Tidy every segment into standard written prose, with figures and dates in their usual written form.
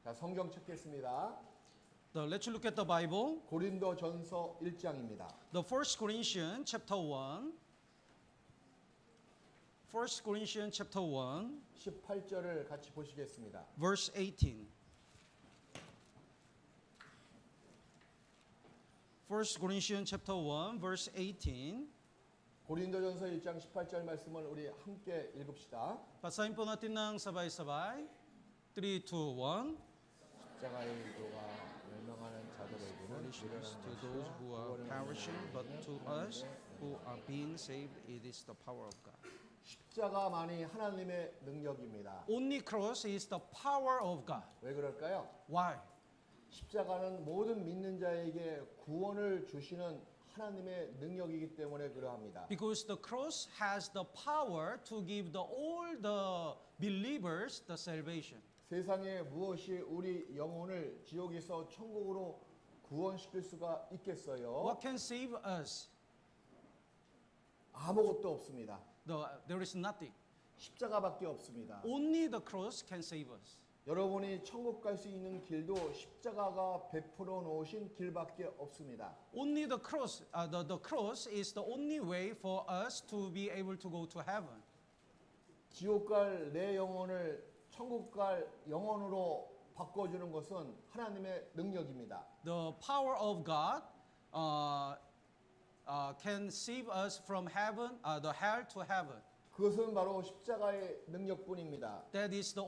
자, 성경 찾겠습니다. Let's look at the Bible. 고린도전서 1장입니다. The First Corinthians chapter 1. First Corinthians chapter 1, 18절을 같이 보시겠습니다. verse 18. First Corinthians chapter 1, verse 18. 고린도전서 1장 18절 말씀을 우리 함께 읽읍시다. Basahin po natin ng sabay-sabay. 3, 2, 1. 십자가의 의도가 멸망하는 자들에게는 Foolishness to those who are perishing, but to us who are being saved, it is the power of God. 십자가만이 하나님의 능력입니다. Only cross is the power of God. 왜 그럴까요? Why? 십자가는 모든 믿는 자에게 구원을 주시는 하나님의 능력이기 때문에 그러합니다. Because the cross has the power to give all the believers the salvation. 세상에 무엇이 우리 영혼을 지옥에서 천국으로 구원시킬 수가 있겠어요? What can save us? 아무것도 없습니다. There is nothing. 십자가밖에 없습니다. Only the cross can save us. 여러분이 천국 갈 수 있는 길도 십자가가 베풀어 놓으신 길밖에 없습니다. Only the cross, the cross is the only way for us to be able to go to heaven. 지옥 갈 내 영혼을 천국 갈 영혼으로 바꿔주는 것은 하나님의 능력입니다. The power of God can save us from heaven, the hell to heaven. 그것은 바로 십자가의 능력뿐입니다. That is the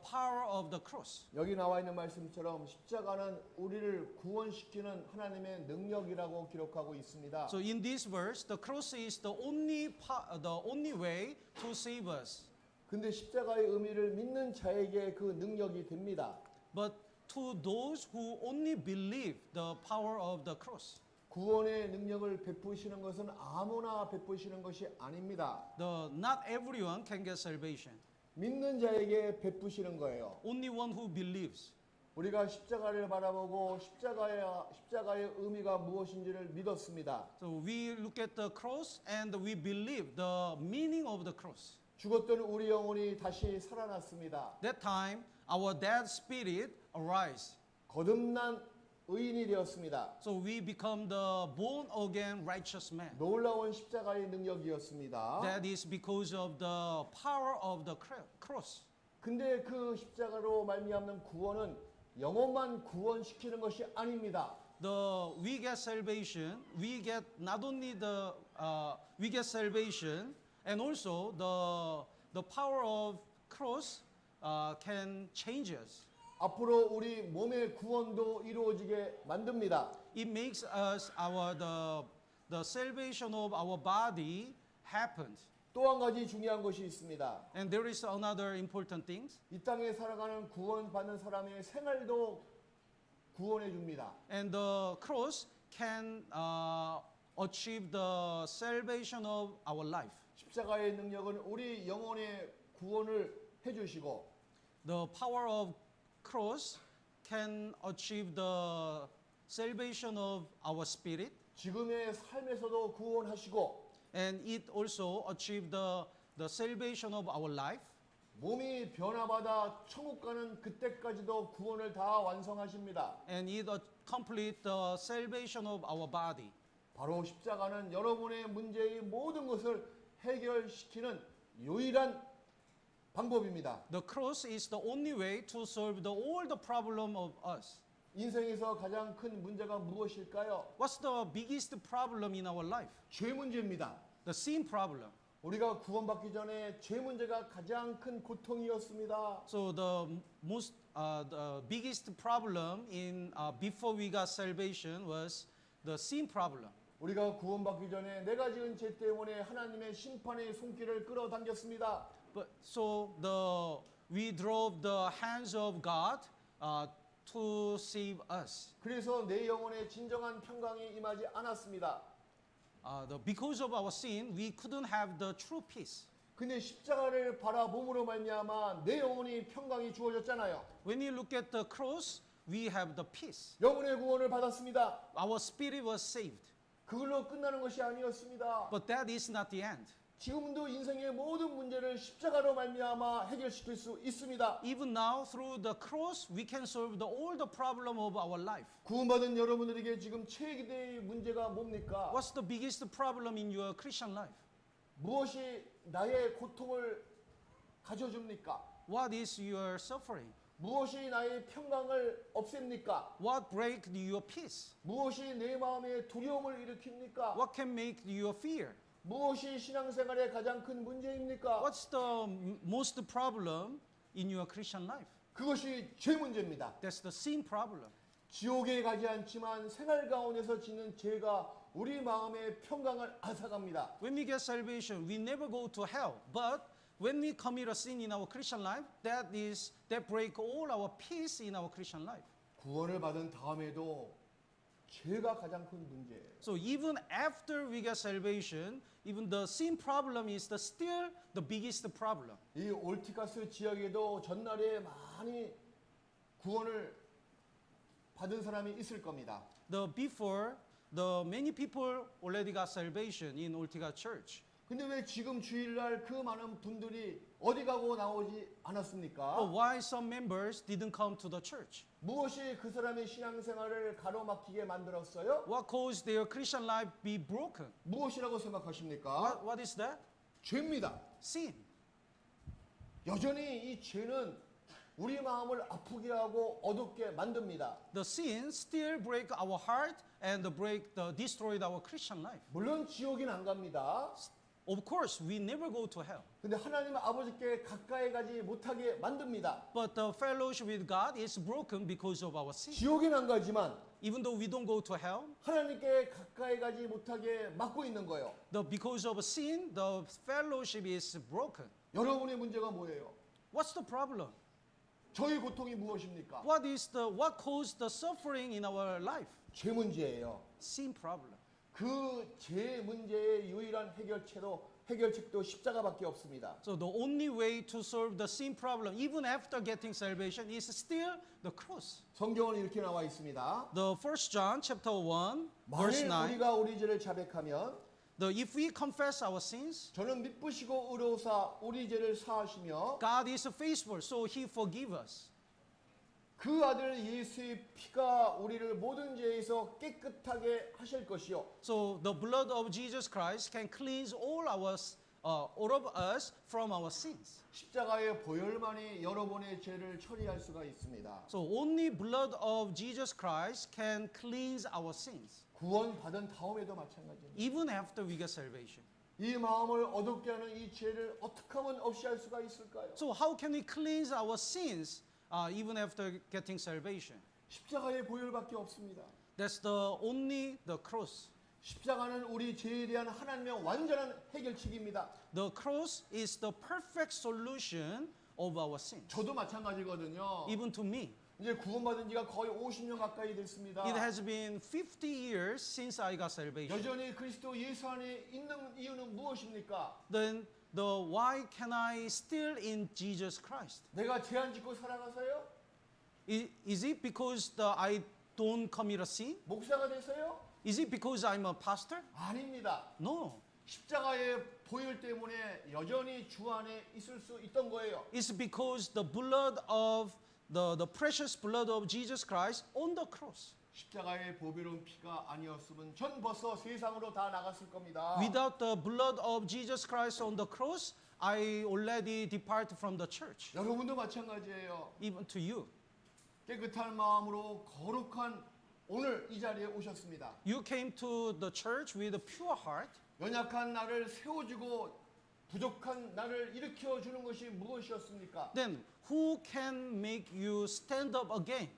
power of the cross. 여기 나와 있는 말씀처럼 십자가는 우리를 구원시키는 하나님의 능력이라고 기록하고 있습니다. So in this verse, the cross is the only way to save us. 근데 십자가의 의미를 믿는 자에게 그 능력이 됩니다. But to those who only believe the power of the cross, 구원의 능력을 베푸시는 것은 아무나 베푸시는 것이 아닙니다. not everyone can get salvation. 믿는 자에게 베푸시는 거예요. Only one who believes. 우리가 십자가를 바라보고 십자가의 의미가 무엇인지를 믿었습니다. So we look at the cross and we believe the meaning of the cross. 죽었던 우리 영혼이 다시 살아났습니다. That time, our dead spirit arise. 거듭난 의인이 되었습니다. So we become the born again righteous man. 놀라운 십자가의 능력이었습니다. That is because of the power of the cross. 근데 그 십자가로 말미암는 구원은 영혼만 구원시키는 것이 아닙니다. We get salvation. We get not only we get salvation, and also the power of cross can change us. 앞으로 우리 몸의 구원도 이루어지게 만듭니다. It makes us the salvation of our body happened. 또 한 가지 중요한 것이 있습니다. And there is another important thing. 이 땅에 살아가는 구원받는 사람의 생활도 구원해 줍니다. And the cross can achieve the salvation of our life. 십자가의 능력은 우리 영혼의 구원을 해주시고 The power of cross can achieve the salvation of our spirit, 지금의 삶에서도 구원하시고 and it also achieve the salvation of our life. 몸이 변화받아 천국 가는 그때까지도 구원을 다 완성하십니다. And it complete the salvation of our body. 바로 십자가는 여러분의 문제의 모든 것을 해결시키는 유일한 방법입니다. The cross is the only way to solve all the problem of us. 인생에서 가장 큰 문제가 무엇일까요? What's the biggest problem in our life? 죄 문제입니다. The sin problem. 우리가 구원받기 전에 죄 문제가 가장 큰 고통이었습니다. So the biggest problem in before we got salvation was the sin problem. 우리가 구원받기 전에 내가 지은 죄 때문에 하나님의 심판의 손길을 끌어당겼습니다. But so we drove the hands of God to save us. 그래서 내 영혼에 진정한 평강이 임하지 않았습니다. Because of our sin, we couldn't have the true peace. 근데 십자가를 바라봄으로 말미암아 내 영혼이 평강이 주어졌잖아요. When you look at the cross, we have the peace. 영혼의 구원을 받았습니다. Our spirit was saved. 그걸로 끝나는 것이 아니었습니다. But that is not the end. 지금도 인생의 모든 문제를 십자가로 말미암아 해결시킬 수 있습니다. Even now, through the cross, we can solve all the problem of our life. 구원받은 여러분들에게 지금 최대의 문제가 뭡니까? What's the biggest problem in your Christian life? 무엇이 나의 고통을 가져줍니까? What is your suffering? 무엇이 나의 평강을 없앱니까? What break your peace? 무엇이 내 마음에 두려움을 일으킵니까? What can make you fear? 무엇이 신앙생활의 가장 큰 문제입니까? What's the most problem in your Christian life? 그것이 죄 문제입니다. That's the sin problem. 지옥에 가지 않지만 생활 가운데서 짓는 죄가 우리 마음의 평강을 앗아갑니다. When we get salvation, we never go to hell. But when we commit a sin in our Christian life, that break all our peace in our Christian life. 구원을 받은 다음에도 죄가 가장 큰 문제예요. So even after we get salvation, even the sin problem is still the biggest problem. 이 올티카스 지역에도 전날에 많이 구원을 받은 사람이 있을 겁니다. Before, the many people already got salvation in Ortiga Church. 근데 왜 지금 주일날 그 많은 분들이 어디 가고 나오지 않았습니까? But why some members didn't come to the church? 무엇이 그 사람의 신앙생활을 가로막히게 만들었어요? What caused their Christian life be broken? 무엇이라고 생각하십니까? What is that? 죄입니다. Sin. 여전히 이 죄는 우리 마음을 아프게 하고 어둡게 만듭니다. The sin still break our heart and destroyed our Christian life. 물론 지옥은 안 갑니다. Of course, we never go to hell. 근데 하나님 아버지께 가까이 가지 못하게 만듭니다. But the fellowship with God is broken because of our sin. 지옥엔 안 가지만 Even though we don't go to hell, 하나님께 가까이 가지 못하게 막고 있는 거예요. because of sin, the fellowship is broken. 여러분의 문제가 뭐예요? What's the problem? 저희 고통이 무엇입니까? What caused the suffering in our life? 죄 문제예요. Sin problem. 그 죄 문제의 유일한 해결책도 십자가밖에 없습니다. So the only way to solve the sin problem, even after getting salvation, is still the cross. 성경은 이렇게 나와 있습니다. The 1 John chapter 1, verse 만일 9. 우리가 우리 죄를 자백하면 If we confess our sins, 저는 미쁘시고 의로우사 우리 죄를 사하시며 God is faithful, so He forgive us. 그 아들 예수의 피가 우리를 모든 죄에서 깨끗하게 하실 것이요. So the blood of Jesus Christ can cleanse all of us from our sins. 십자가의 보혈만이 여러분의 죄를 처리할 수가 있습니다. So only blood of Jesus Christ can cleanse our sins, 구원 받은 다음에도 마찬가지입니다. even after we get salvation. 이 마음을 어둡게 하는 이 죄를 어떻게 하면 없이 할 수가 있을까요? So how can we cleanse our sins even after getting salvation? 십자가의 보혈밖에 없습니다. That's only the cross. 십자가는 우리 죄에 대한 하나님의 완전한 해결책입니다. The cross is the perfect solution of our sin. 저도 마찬가지거든요. Even to me. 이제 구원받은 지가 거의 50년 가까이 됐습니다. It has been 50 years since I got salvation. 여전히 그리스도 예수 안에 있는 이유는 무엇입니까? Then why can I still in Jesus Christ? 내가 죄 안 짓고 살아가서요? Is it because I don't commit a sin? 목사가 돼서요? Is it because I'm a pastor? 아닙니다. No. 십자가의 보혈 때문에 여전히 주 안에 있을 수 있던 거예요. It's because the blood of the precious blood of Jesus Christ on the cross. 십자가의 보배로운 피가 아니었으면 전 벌써 세상으로 다 나갔을 겁니다. Without the blood of Jesus Christ on the cross, I already departed from the church. 여러분도 마찬가지예요. Even to you. 깨끗한 마음으로 거룩한 오늘 이 자리에 오셨습니다. You came to the church with a pure heart. 연약한 나를 세워주고 부족한 나를 일으켜 주는 것이 무엇이었습니까? Then who can make you stand up again?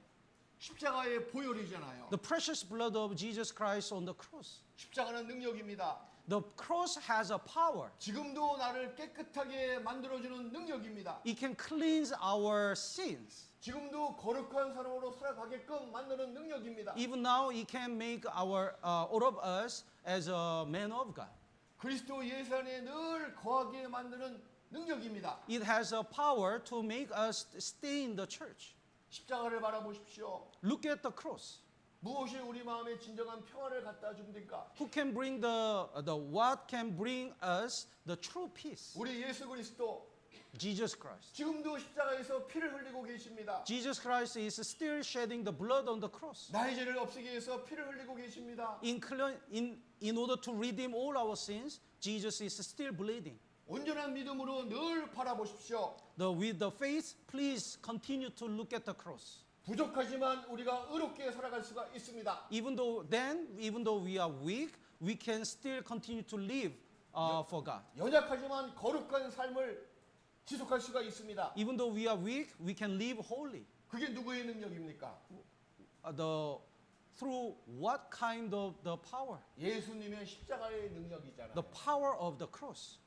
십자가의 보혈이잖아요. The precious blood of Jesus Christ on the cross. 십자가는 능력입니다. The cross has a power. 지금도 나를 깨끗하게 만들어주는 능력입니다. It can cleanse our sins. 지금도 거룩한 사람으로 살아가게끔 만드는 능력입니다. Even now, it can make all of us as a man of God. 그리스도 예수 안에 늘 거하게 만드는 능력입니다. It has a power to make us stay in the church. 십자가를 바라보십시오. Look at the cross. 무엇이 우리 마음에 진정한 평화를 갖다 줍니까? Who can bring what can bring us the true peace? 우리 예수 그리스도 Jesus Christ. 지금도 십자가에서 피를 흘리고 계십니다. Jesus Christ is still shedding the blood on the cross 나의 죄를 없애기 위해서 피를 흘리고 계십니다. in order to redeem all our sins. Jesus is still bleeding. 온전한 믿음으로 늘 바라보십시오. With the faith, please continue to look at the cross. 부족하지만 우리가 의롭게 살아갈 수가 있습니다. Even though we are weak, we can still continue to live for God. 연약하지만 거룩한 삶을 지속할 수가 있습니다. Even though we are weak, we can live holy. 그게 누구의 능력입니까? Through what kind of the power? 예수님의 십자가의 능력이잖아요. The power of the cross.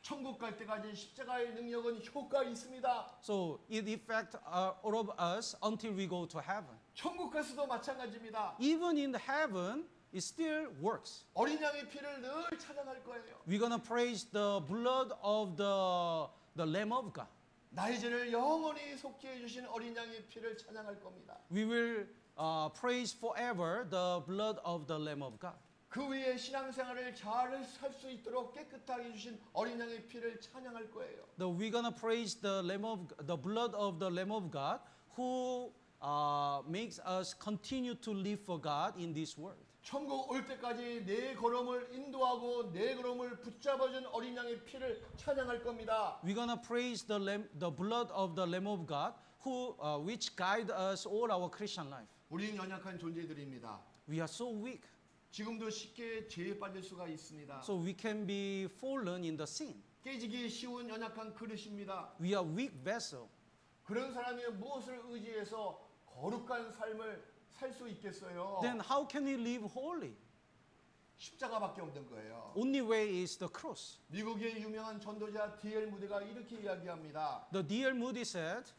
천국 갈 때까지 십자가의 능력은 효과 있습니다. So it affects all of us until we go to heaven. 천국 가서도 마찬가지입니다. Even in heaven, it still works. 어린 양의 피를 늘 찬양할 거예요. We're gonna praise the blood of the Lamb of God. 나의 죄를 영원히 속죄해 주신 어린 양의 피를 찬양할 겁니다. We will praise forever the blood of the Lamb of God. 그 위에 신앙생활을 잘 살 수 있도록 깨끗하게 해주신 어린 양의 피를 찬양할 거예요. We're gonna praise the blood of the Lamb of God, who makes us continue to live for God in this world. 천국 올 때까지 내 걸음을 인도하고 내 걸음을 붙잡아준 어린 양의 피를 찬양할 겁니다. We're gonna praise the blood of the Lamb of God, which guide us all our Christian life. 우리는 연약한 존재들입니다. We are so weak, 지금도 쉽게 죄에 빠질 수가 있습니다. so we can be fallen in the sin. 깨지기 쉬운 연약한 그릇입니다. We are weak vessel. 그런 사람이 무엇을 의지해서 거룩한 삶을 살 수 있겠어요? Then how can we live holy? 십자가밖에 없는 거예요. Only way is the cross. 미국의 유명한 전도자 D.L. 무디가 이렇게 이야기합니다. The D.L. Moody said,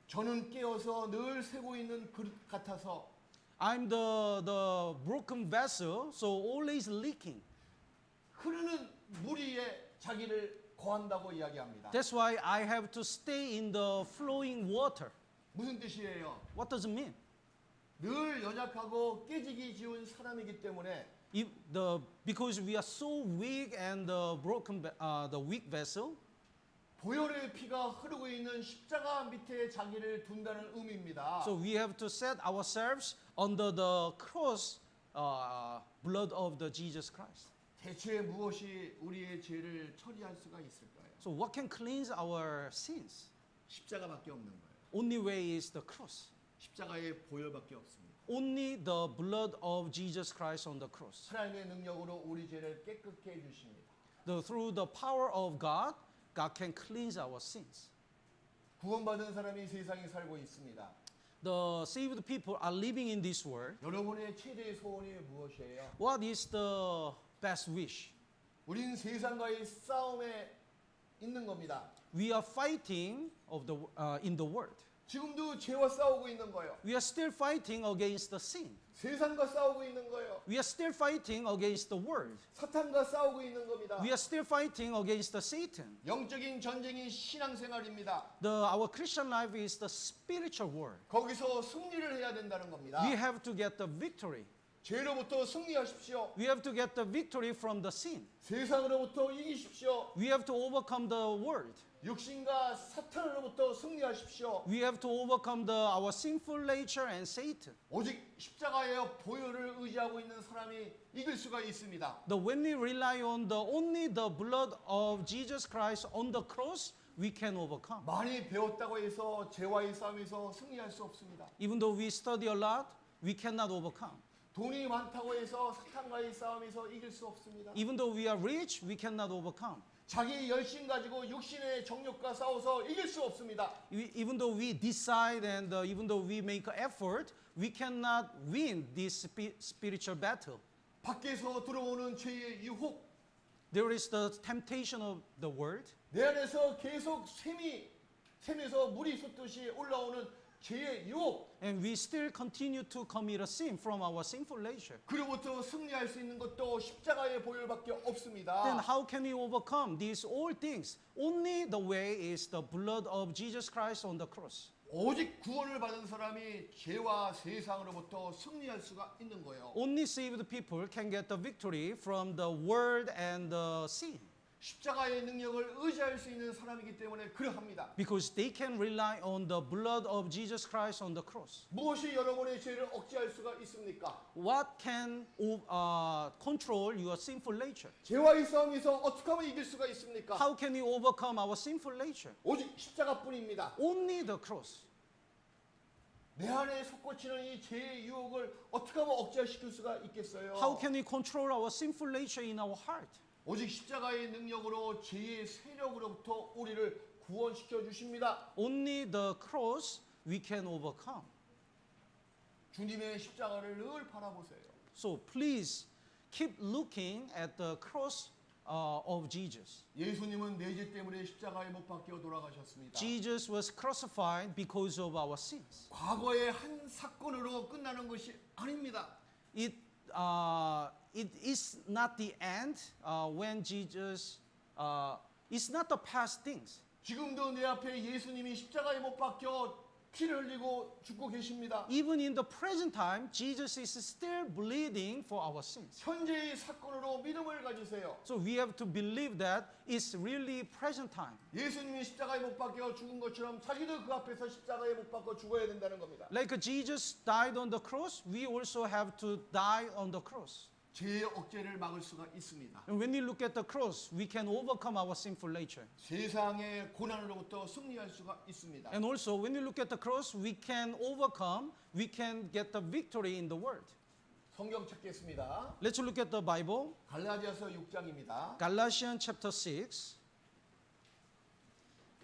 저는 깨어서 늘 새고 있는 그릇 같아서 I'm the broken vessel, so always leaking. 흐르는 물 위에 자기를 거한다고 이야기합니다. That's why I have to stay in the flowing water. 무슨 뜻이에요? What does it mean? 늘 연약하고 깨지기 쉬운 사람이기 때문에 Because we are so weak and the weak vessel, 보혈의 피가 흐르고 있는 십자가 밑에 자기를 둔다는 의미입니다. so we have to set ourselves under the cross blood of the Jesus Christ. 대체 무엇이 우리의 죄를 처리할 수가 있을까요? So what can cleanse our sins? 십자가밖에 없는 거예요. Only way is the cross. 십자가의 보혈밖에 없습니다. Only the blood of Jesus Christ on the cross. 하나님의 능력으로 우리 죄를 깨끗게 해 주십니다. Through the power of God, God can cleanse our sins. 구원받은 사람이 세상에 살고 있습니다. The saved people are living in this world. 여러분의 최대의 소원이 무엇이에요? What is the best wish? 우린 세상과의 싸움에 있는 겁니다. We are fighting in the world. 지금도 죄와 싸우고 있는 거예요. We are still fighting against the sin. 세상과 싸우고 있는 거예요. We are still fighting against the world. 사탄과 싸우고 있는 겁니다. We are still fighting against the Satan. 영적인 전쟁이 신앙생활입니다. Our Christian life is the spiritual war. 거기서 승리를 해야 된다는 겁니다. We have to get the victory. 죄로부터 승리하십시오. We have to get the victory from the sin. 세상으로부터 이기십시오. We have to overcome the world. 육신과 사탄으로부터 승리하십시오. We have to overcome our sinful nature and Satan. 오직 십자가의 보혈을 의지하고 있는 사람이 이길 수가 있습니다. When we rely on only the blood of Jesus Christ on the cross, we can overcome. 많이 배웠다고 해서 죄와의 싸움에서 승리할 수 없습니다. Even though we study a lot, we cannot overcome. 돈이 많다고 해서 사탄과의 싸움에서 이길 수 없습니다. Even though we are rich, we cannot overcome. 자기 열심 가지고 육신의 정욕과 싸워서 이길 수 없습니다. Even though we decide and even though we make effort, we cannot win this spiritual battle. 밖에서 들어오는 죄의 유혹, There is the temptation of the world. 내 안에서 계속 샘에서 물이 솟듯이 올라오는 죄의 유혹, and we still continue to commit a sin from our sinful nature, 그로부터 승리할 수 있는 것도 십자가의 보혈밖에 then 없습니다. how can we overcome these all things? Only the way is the blood of Jesus Christ on the cross. 오직 구원을 받은 사람이 죄와 세상으로부터 승리할 수가 있는 거예요. Only saved people can get the victory from the world and the sin, 십자가의 능력을 의지할 수 있는 사람이기 때문에 그러합니다. because they can rely on the blood of Jesus Christ on the cross. 무엇이 여러분의 죄를 억제할 수가 있습니까? What can control your sinful nature? 죄와의 싸움에서 어떻게 하면 이길 수가 있습니까? How can we overcome our sinful nature? 오직 십자가뿐입니다. Only the cross. 내 안에 솟구치는 이 죄의 유혹을 어떻게 하면 억제시킬 수가 있겠어요? How can we control our sinful nature in our heart? 오직 십자가의 능력으로 죄의 세력으로부터 우리를 구원시켜 주십니다. Only the cross we can overcome. 주님의 십자가를 늘 바라보세요. So please keep looking at the cross of Jesus. 예수님은 내 죄 때문에 십자가에 못 박혀 돌아가셨습니다. Jesus was crucified because of our sins. 과거의 한 사건으로 끝나는 것이 아닙니다. It is not the end when Jesus. It's not the past things. 지금도 내 앞에 예수님이 십자가에 못 박혀 피를 흘리고 죽고 계십니다. Even in the present time, Jesus is still bleeding for our sins. 현재의 사건으로 믿음을 가지세요. So we have to believe that it's really present time. 예수님이 십자가에 못 박혀 죽은 것처럼 자기도 그 앞에서 십자가에 못 박혀 죽어야 된다는 겁니다. Like Jesus died on the cross, we also have to die on the cross. 죄의 억제를 막을 수가 있습니다. And when we look at the cross, we can overcome our sinful nature. 세상의 고난으로부터 승리할 수가 있습니다. And also, when we look at the cross, we can overcome, we can get the victory in the world. 성경 찾겠습니다. Let's look at the Bible. 갈라디아서 6장입니다. Galatians chapter 6.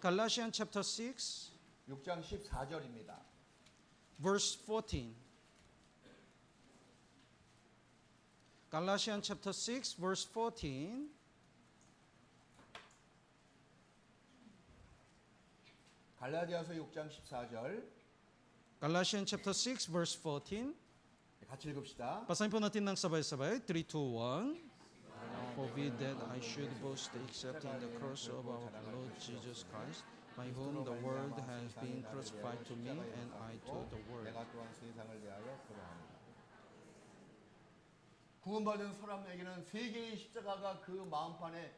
Galatians chapter 6, 6장 14절입니다. verse 14. Galatians chapter 6, verse 14. 갈라디아서 6장 14절 Galatians chapter 6, verse 14. 같이 읽읍시다. Basahin po natin ng sabay-sabay. 3, 2, 1. Forbid that I should boast except in the cross of our Lord Jesus Christ, by whom the world has been crucified to me and I to the world. 내가 또한 세상을 위하여 그러합니다. 구원받은 사람에게는 세 개의 십자가가 그 마음판에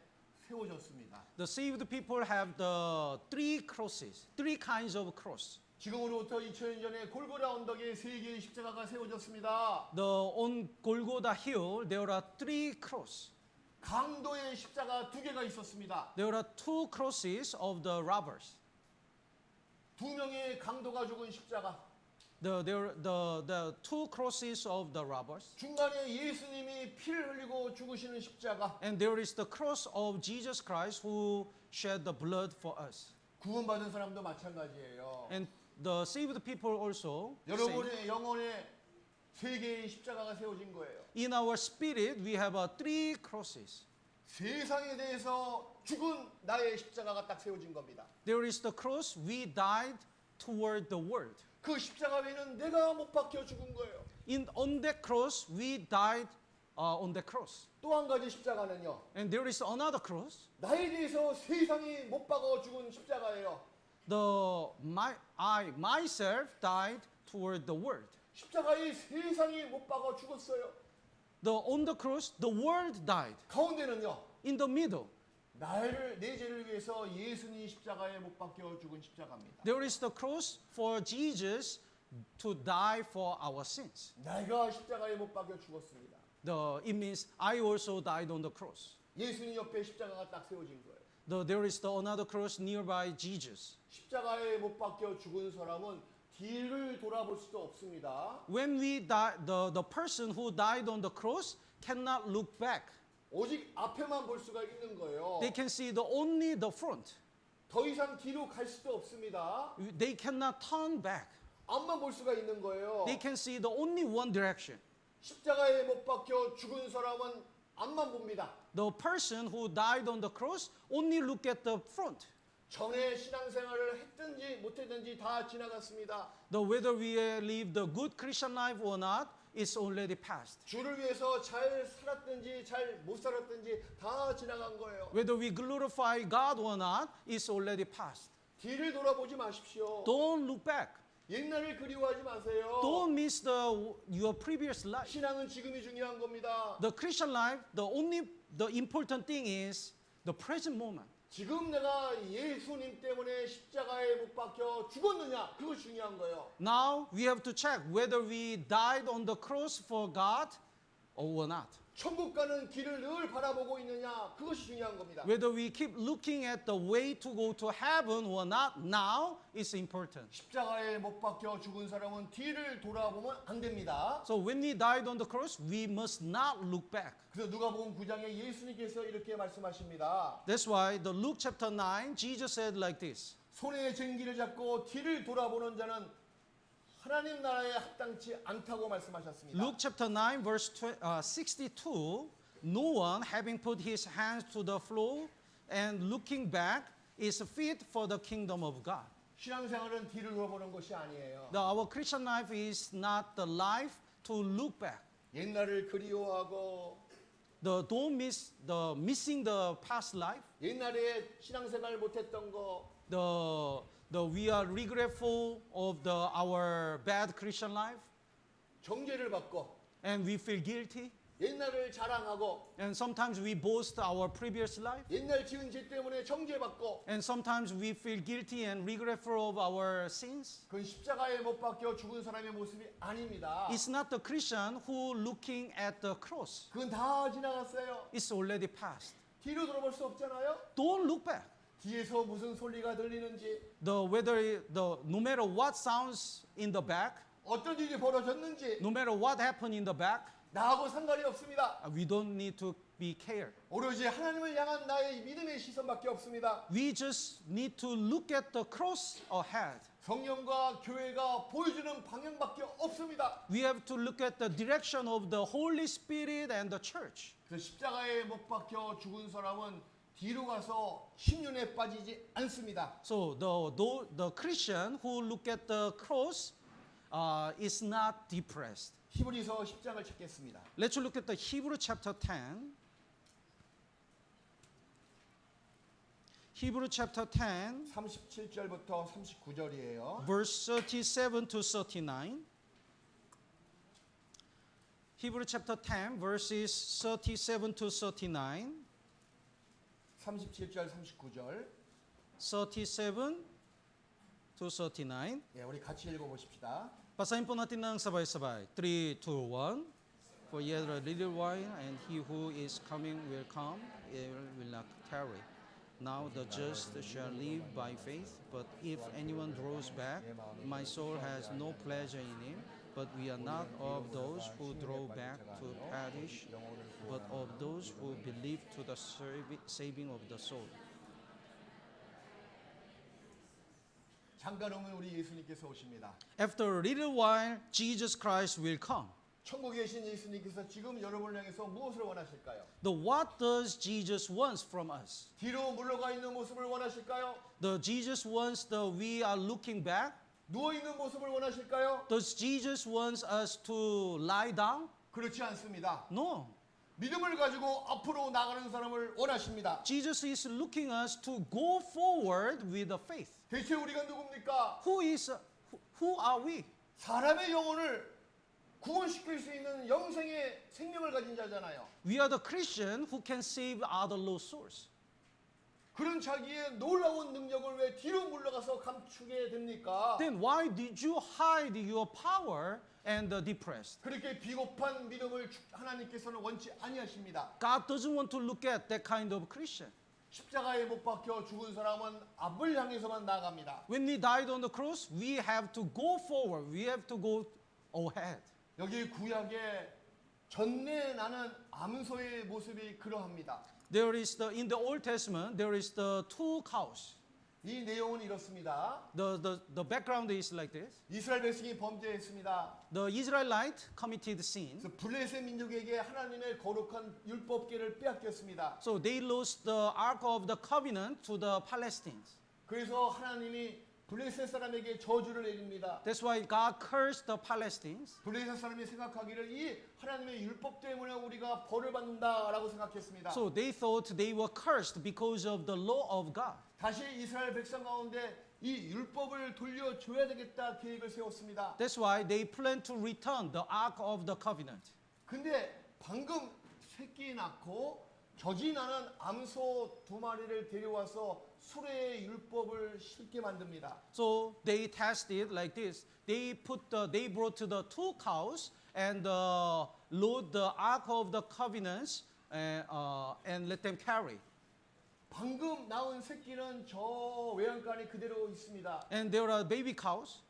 세워졌습니다. The saved people have the three crosses, three kinds of cross. 지금으로부터 2000년 전에 골고다 언덕에 세 개의 십자가가 세워졌습니다. On Golgotha hill, there are three crosses. 강도의 십자가 두 개가 있었습니다. There are two crosses of the robbers. 두 명의 강도가 죽은 십자가. The two crosses of the robbers. 중간에 예수님이 피를 흘리고 죽으시는 십자가. And there is the cross of Jesus Christ who shed the blood for us. 구원받은 사람도 마찬가지예요. And the saved people also. Same. 여러분의 영혼에 세 개의 십자가가 세워진 거예요. In our spirit, we have three crosses. 세상에 대해서 죽은 나의 십자가가 딱 세워진 겁니다. There is the cross we died toward the world. 그 십자가 위는 내가 못 박혀 죽은 거예요. On that cross, we died on that cross. 또 한 가지 십자가는요. And there is another cross. 나에 대해서 세상이 못 박아 죽은 십자가예요. I myself died toward the world. 십자가에 세상이 못 박아 죽었어요. On the cross, the world died. 가운데는요. In the middle, 내 죄를 위해서 예수님 십자가에 못 박혀 죽은 십자가입니다. there is the cross for Jesus to die for our sins. 내가 십자가에 못 박혀 죽었습니다. It means I also died on the cross. 예수님 옆에 십자가가 딱 세워진 거예요. There is another cross nearby Jesus. 십자가에 못 박혀 죽은 사람은 뒤를 돌아볼 수도 없습니다. When we die, the person who died on the cross cannot look back. 오직 앞에만 볼 수가 있는 거예요. They can see only the front. 더 이상 뒤로 갈 수도 없습니다. They cannot turn back. 앞만 볼 수가 있는 거예요. They can see only one direction. 십자가에 못 박혀 죽은 사람은 앞만 봅니다. The person who died on the cross only look at the front. 전에 신앙생활을 했든지 못했든지 다 지나갔습니다. Whether we live the good Christian life or not, it's already past. 주를 위해서 잘 살았든지 잘 못 살았든지 다 지나간 거예요. Whether we glorify God or not, it's already past. 뒤를 돌아보지 마십시오. Don't look back. 옛날을 그리워하지 마세요. Don't miss your previous life. 신앙은 지금이 중요한 겁니다. The Christian life, the important thing is the present moment. 지금 내가 예수님 때문에 십자가에 못 박혀 죽었느냐, 그거 중요한 거예요. Now we have to check whether we died on the cross for God or not. 천국 가는 길을 늘 바라보고 있느냐, 그것이 중요한 겁니다. Whether we keep looking at the way to go to heaven or not, now is important. 십자가에 못 박혀 죽은 사람은 뒤를 돌아보면 안 됩니다. So when we died on the cross, we must not look back. 그래서 누가복음 9장에 예수님께서 이렇게 말씀하십니다. That's why the Luke chapter 9, Jesus said like this. 손에 쟁기를 잡고 뒤를 돌아보는 자는 하나님 나라에 합당치 않다고 말씀하셨습니다. Luke chapter 9 verse 62, no one having put his hands to the floor and looking back is fit for the kingdom of God. 신앙생활은 뒤를 돌아보는 것이 아니에요. Our Christian life is not the life to look back. 옛날을 그리워하고 Don't miss missing the past life. 옛날에 신앙생활 못했던 거 We are regretful of our bad Christian life 정죄를 받고 and we feel guilty 옛날을 자랑하고 and sometimes we boast our previous life 옛날 지은 죄 때문에 정죄받고 and sometimes we feel guilty and regretful of our sins. 그건 십자가에 못 박혀 죽은 사람의 모습이 아닙니다. It's not the Christian who looking at the cross. 그건 다 지나갔어요. It's already past. 뒤로 돌아볼 수 없잖아요. Don't look back. 뒤에서 무슨 소리가 들리는지 No matter what sounds in the back, 어떤 일이 벌어졌는지 no matter what happened in the back, 나하고 상관이 없습니다. we don't need to be care. 오로지 하나님을 향한 나의 믿음의 시선밖에 없습니다. We just need to look at the cross ahead. 성령과 교회가 보여주는 방향밖에 없습니다. We have to look at the direction of the Holy Spirit and the church. 그 십자가에 못 박혀 죽은 사람은 뒤로 가서 심륜에 빠지지 않습니다. So the Christian who look at the cross is not depressed. 히브리서 10장을 찾겠습니다. Let's look at the Hebrew chapter 10. Hebrew chapter 10, 37절부터 39절이에요. verse 37 to 39. Hebrew chapter 10, verses 37 to 39. 37절 39절. 37 to 39. 예, 우리 같이 읽어 보십시다. Basahin po natin ng sabay-sabay. 3, 2, 1. For yet a little while, and he who is coming will come, will not tarry. Now the just shall live by faith, but if anyone draws back, my soul has no pleasure in him. But we are not of those who draw back to perish, but of those who believe to the saving of the soul. 잠깐 후면 우리 예수님께서 오십니다. After a little while, Jesus Christ will come. 천국에 계신 예수님께서 지금 여러분을 향해서 무엇을 원하실까요? What does Jesus want from us? 뒤로 물러가 있는 모습을 원하실까요? Jesus wants we are looking back. 누워 있는 모습을 원하실까요? Does Jesus wants us to lie down? 그렇지 않습니다. No. 믿음을 가지고 앞으로 나가는 사람을 원하십니다. Jesus is looking us to go forward with the faith. 대체 우리가 누굽니까? Who are we? 사람의 영혼을 구원시킬 수 있는 영생의 생명을 가진 자잖아요. We are the Christian who can save other lost souls. 그런 자기의 놀라운 능력을 왜 뒤로 물러가서 감추게 됩니까? Then why did you hide your power and depressed? 그렇게 비겁한 믿음을 하나님께서는 원치 아니하십니다. God doesn't want to look at that kind of Christian. 십자가에 못 박혀 죽은 사람은 앞을 향해서만 나갑니다. When we died on the cross, we have to go forward. We have to go ahead. 여기 구약에 전내 나는 암소의 모습이 그러합니다. There is in the Old Testament, there is the two cows. 이 내용은 이렇습니다. The background is like this. 이스라엘 백성이 범죄했습니다. The Israelite committed sin. 그래서 블레셋 민족에게 하나님의 거룩한 율법계를 빼앗겼습니다. So they lost the Ark of the Covenant to the Palestinians. 그래서 하나님이 블레셋 사람에게 저주를 내립니다. That's why God cursed the Palestinians. 블레셋 사람이 생각하기를 이 하나님의 율법 때문에 우리가 벌을 받는다라고 생각했습니다. So they thought they were cursed because of the law of God. 다시 이스라엘 백성 가운데 이 율법을 돌려줘야 되겠다 계획을 세웠습니다. That's why they planned to return the Ark of the Covenant. 근데 방금 새끼 낳고 젖이 나는 암소 2마리를 데려와서 수레의 율법을 실게 만듭니다. So they tested like this. They brought the 2 cows and load the Ark of the Covenants and let them carry. 방금 낳은 새끼는 저 외양간에 그대로 있습니다. And there are baby cows.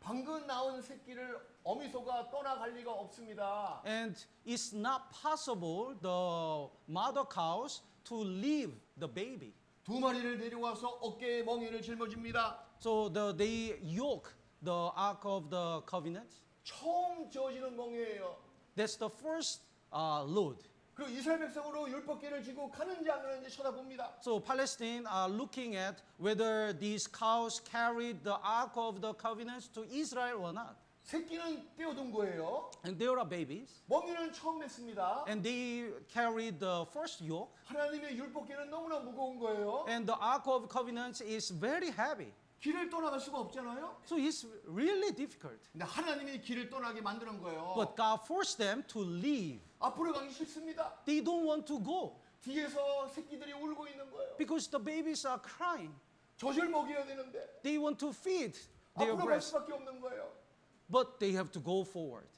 방금 낳은 새끼를 어미소가 떠나갈 리가 없습니다. And it's not possible the mother cows to leave the baby. 2마리를 데려와서 어깨에 멍에를 짊어집니다. So they yoke the Ark of the Covenant. 처음 지어지는 멍에예요. That's the first load. 그 이스라엘 백성으로 율법궤를 지고 가는지 안 가는지 쳐다봅니다. So Palestine are looking at whether these cows carried the Ark of the Covenant to Israel or not. 새끼는 떼어둔 거예요. And there are babies. 멍에는 처음 맸습니다. And they carried the first yoke. 하나님의 율법궤는 너무나 무거운 거예요. And the Ark of Covenant is very heavy. 길을 떠나갈 수가 없잖아요. So it's really difficult. 근데 하나님이 길을 떠나게 만드는 거예요. But God forced them to leave. 앞으로 가기 싫습니다. They don't want to go 뒤에서 새끼들이 울고 있는 거예요. because the babies are crying. 젖을 먹여야 되는데 They want to feed their 앞으로 갈 breast. 수밖에 없는 거예요. But they have to go forward.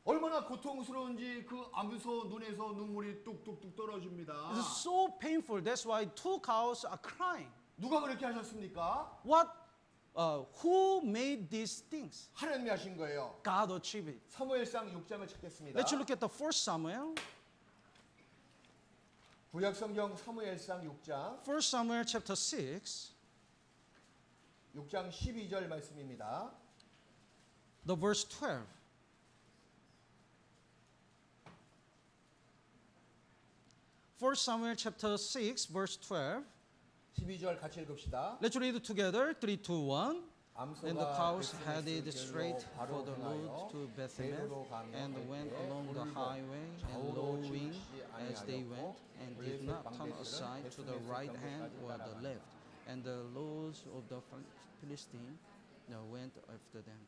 얼마나 고통스러운지 그 암소 눈에서 눈물이 뚝뚝뚝 떨어집니다. It's so painful. That's why 2 cows are crying. 누가 그렇게 하셨습니까? Who made these things? 하나님이 하신 거예요. God achieved it. 사무엘상 6장을 찾겠습니다. Let's look at the first Samuel. 구약성경 사무엘상 6장 1 Samuel chapter 6, 6장 12절 말씀입니다. the verse 12. First Samuel chapter 6, verse 12. 12절 같이 읽읍시다. Let's read it together. 3, 2, 1. And the 암소가 cows 베스메스 headed 길로 straight for 바로 the road 행하여 to Bethlehem 베르로 가며 and went 그때 along the 오르고 highway and 좌우로 lowing 치우치지 as they 아니하였고 went and did 블레셋 not turn 방백들은 aside to the 베스메스 right hand 경계까지 or the 따라간다. left. And the lords of the Philistine went after them.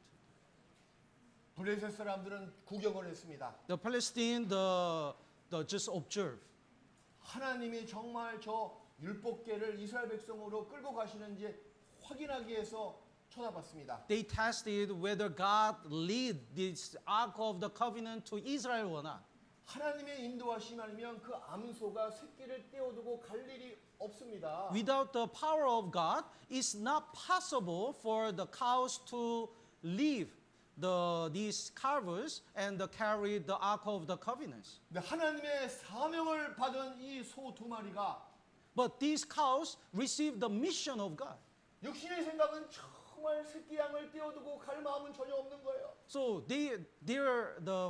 블레셋 사람들은 구경을 했습니다. The Palestine, just observe. 하나님이 정말 저 율법궤를 이스라엘 백성으로 끌고 가시는지 확인하기 위해서 쳐다봤습니다. They tested whether God lead this Ark of the Covenant to Israel or not. 하나님의 인도하심 아니면 그 암소가 새끼를 떼어두고 갈 일이 없습니다. Without the power of God, it's not possible for the cows to leave these calves and carry the Ark of the Covenant. 근데 하나님의 사명을 받은 이 소 2마리가 But these cows received the mission of God. 육신의 생각은 정말 새끼 양을 떼어두고 갈 마음은 전혀 없는 거예요. So the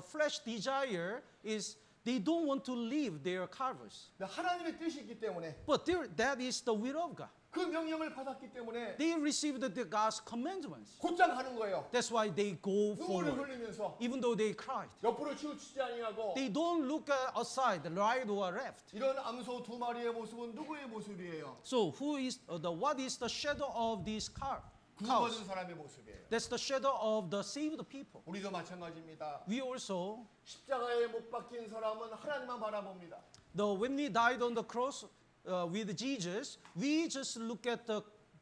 flesh desire is they don't want to leave their calves. 근데 하나님의 뜻이 있기 때문에 But that is the will of God. 그 명령을 받았기 때문에 They received God's commandments. 곧장 하는 거예요. That's why they go 눈물을 forward. 흘리면서 Even though they cried. 옆으로 치우치지 아니하고 They don't look aside, right or left. 이런 암소 2마리의 모습은 누구의 모습이에요? So what is the shadow of these cows? 구원받은 사람의 모습이에요. That's the shadow of the saved people. 우리도 마찬가지입니다. We also, 십자가에 못 박힌 사람은 하나님만 바라봅니다. when we died on the cross with Jesus, we just look at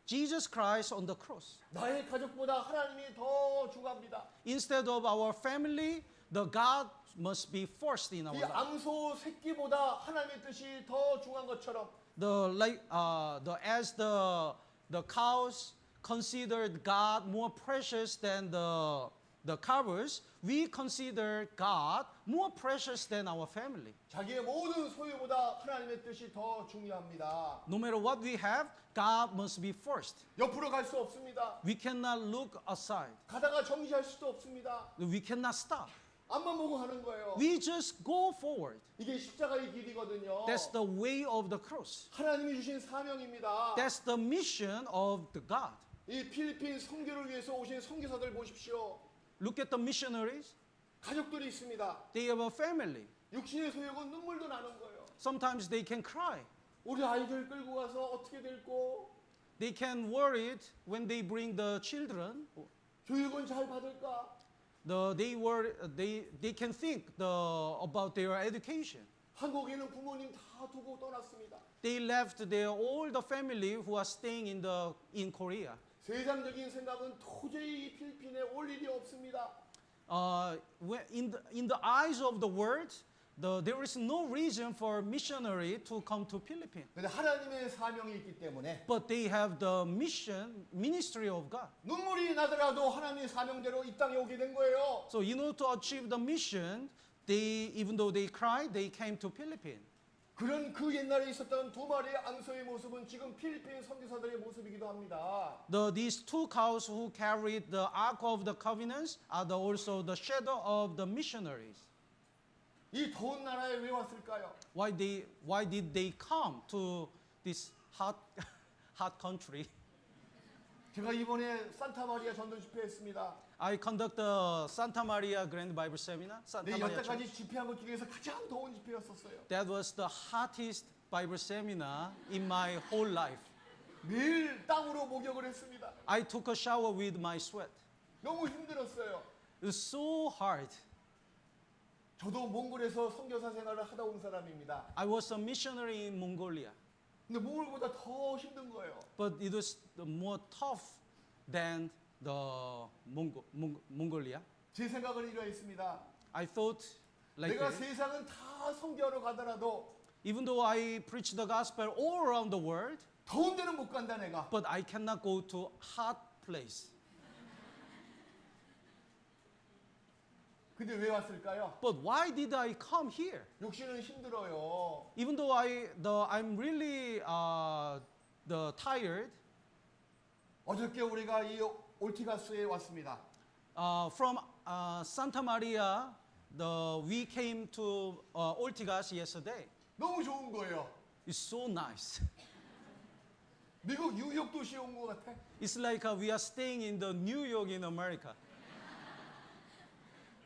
Jesus Christ on the cross. 나의 가족보다 하나님이 더 중요합니다. Instead of our family, the God must be first in our 이 life. 암소 새끼보다 하나님의 뜻이 더 중요한 것처럼 As the cows considered God more precious than the calves, we consider God more precious than our family. 자기의 모든 소유보다 하나님의 뜻이 더 중요합니다. No matter what we have, God must be first. 옆으로 갈 수 없습니다. We cannot look aside. 가다가 정지할 수도 없습니다. We cannot stop. 앞만 보고 하는 거예요. We just go forward. 이게 십자가의 길이거든요. That's the way of the cross. 하나님이 주신 사명입니다. That's the mission of the God. 이 필리핀 선교를 위해서 오신 선교사들 보십시오. Look at the missionaries. 가족들이 있습니다. They have a family. 육신의 소욕은 눈물도 나는 거예요. Sometimes they can cry. 우리 아이들 끌고 가서 어떻게 될고? They can worry it when they bring the children. 교육은 잘 받을까? They can think about their education. 한국에는 부모님 다 두고 떠났습니다. They left their all the family who are staying in Korea. 세상적인 생각은 도저히 이 필리핀에 올 일이 없습니다. In the eyes of the world, there is no reason for missionary to come to Philippines. 근데 하나님의 사명이 있기 때문에 But they have the ministry of God. 눈물이 나더라도 하나님의 사명대로 이 땅에 오게 된 거예요. So in order to achieve the mission, even though they cried, they came to Philippines. 그런 그 옛날에 있었던 두 마리의 암소의 모습은 지금 필리핀 선교사들의 모습이기도 합니다. These two cows who carried the Ark of the Covenants are also the shadow of the missionaries. 이 더운 나라에 왜 왔을까요? Why did they come to this hot country? 제가 이번에 산타마리아 전도 집회했습니다. I conduct the Santa Maria Grand Bible Seminar. Santa 네, Maria 여태까지 Church. 집회한 것 중에서 가장 더운 집회였었어요. That was the hottest Bible seminar in my whole life. 매일 땀으로 목욕을 했습니다. I took a shower with my sweat. 너무 힘들었어요. It was so hard. 저도 몽골에서 선교사 생활을 하다 온 사람입니다. I was a missionary in Mongolia, 근데 몽골보다 더 힘든 거예요. but it was more tough than the Mongolia. 제 생각은 이러했습니다. I thought like 내가 this. 세상은 다 선교하러 가더라도 Even though I preach the gospel all around the world, 더운 데는 못 간다 내가. but I cannot go to hot place. 근데 왜 왔을까요? But why did I come here? 육신은 힘들어요. Even though I'm really tired. 어저께 우리가 이 올티가스에 왔습니다. From Santa Maria, we came to Ortigas yesterday. 너무 좋은 거예요. It's so nice. 미국 뉴욕 도시에 온 것 같아. It's like we are staying in the New York in America.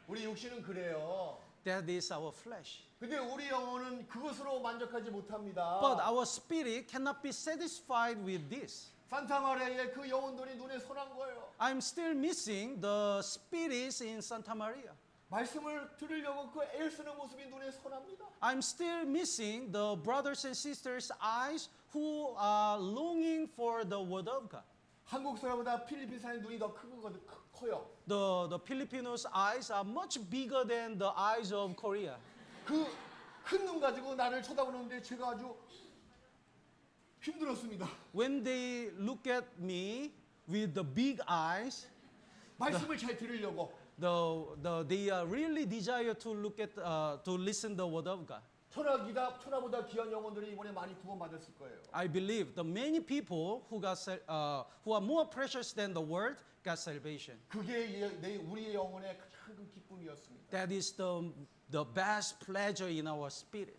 우리 육신은 그래요. That is our flesh. 근데 우리 영혼은 그것으로 만족하지 못합니다. But our spirit cannot be satisfied with this. 산타마리아의 그 영혼들이 눈에 선한 거예요. I'm still missing the spirits in Santa Maria. 말씀을 들으려고 그 애쓰는 모습이 눈에 선합니다. I'm still missing the brothers and sisters' eyes who are longing for the word of God. 한국 사람보다 필리핀 사람의 눈이 더 커요. The Filipinos' eyes are much bigger than the eyes of Korea. 그 큰 눈 가지고 나를 쳐다보는데 제가 아주 힘들었습니다. When they look at me with the big eyes, 말씀을 잘 들으려고. they really desire to to listen the word of God. 천하보다 귀한 영혼들이 이번에 많이 구원받았을 거예요. I believe the many people who are more precious than the world got salvation. 그게 우리의 영혼의 가장 큰 기쁨이었습니다. That is the best pleasure in our spirit.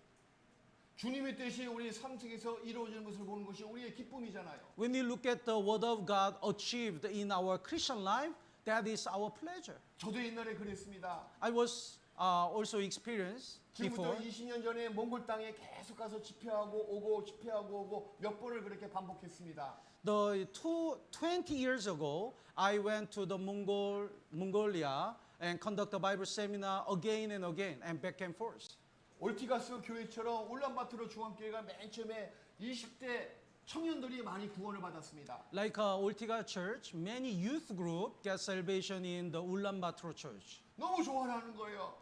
주님의 뜻이 우리 상층에서 이루어지는 것을 보는 것이 우리의 기쁨이잖아요. When we look at the word of God achieved in our Christian life, that is our pleasure. 저도 옛날에 그랬습니다. I was also experienced 지금부터 before. 20년 전에 몽골 땅에 계속 가서 집회하고 오고 몇 번을 그렇게 반복했습니다. 20 years ago, I went to the Mongolia and conduct a Bible seminar again and again and back and forth. 올티가스 교회처럼 울란바토르 중앙교회가 맨 처음에 20대 청년들이 많이 구원을 받았습니다. Like Ortiga Church, many youth group get salvation in the Ulaanbaatar Church. 너무 좋아하는 거예요.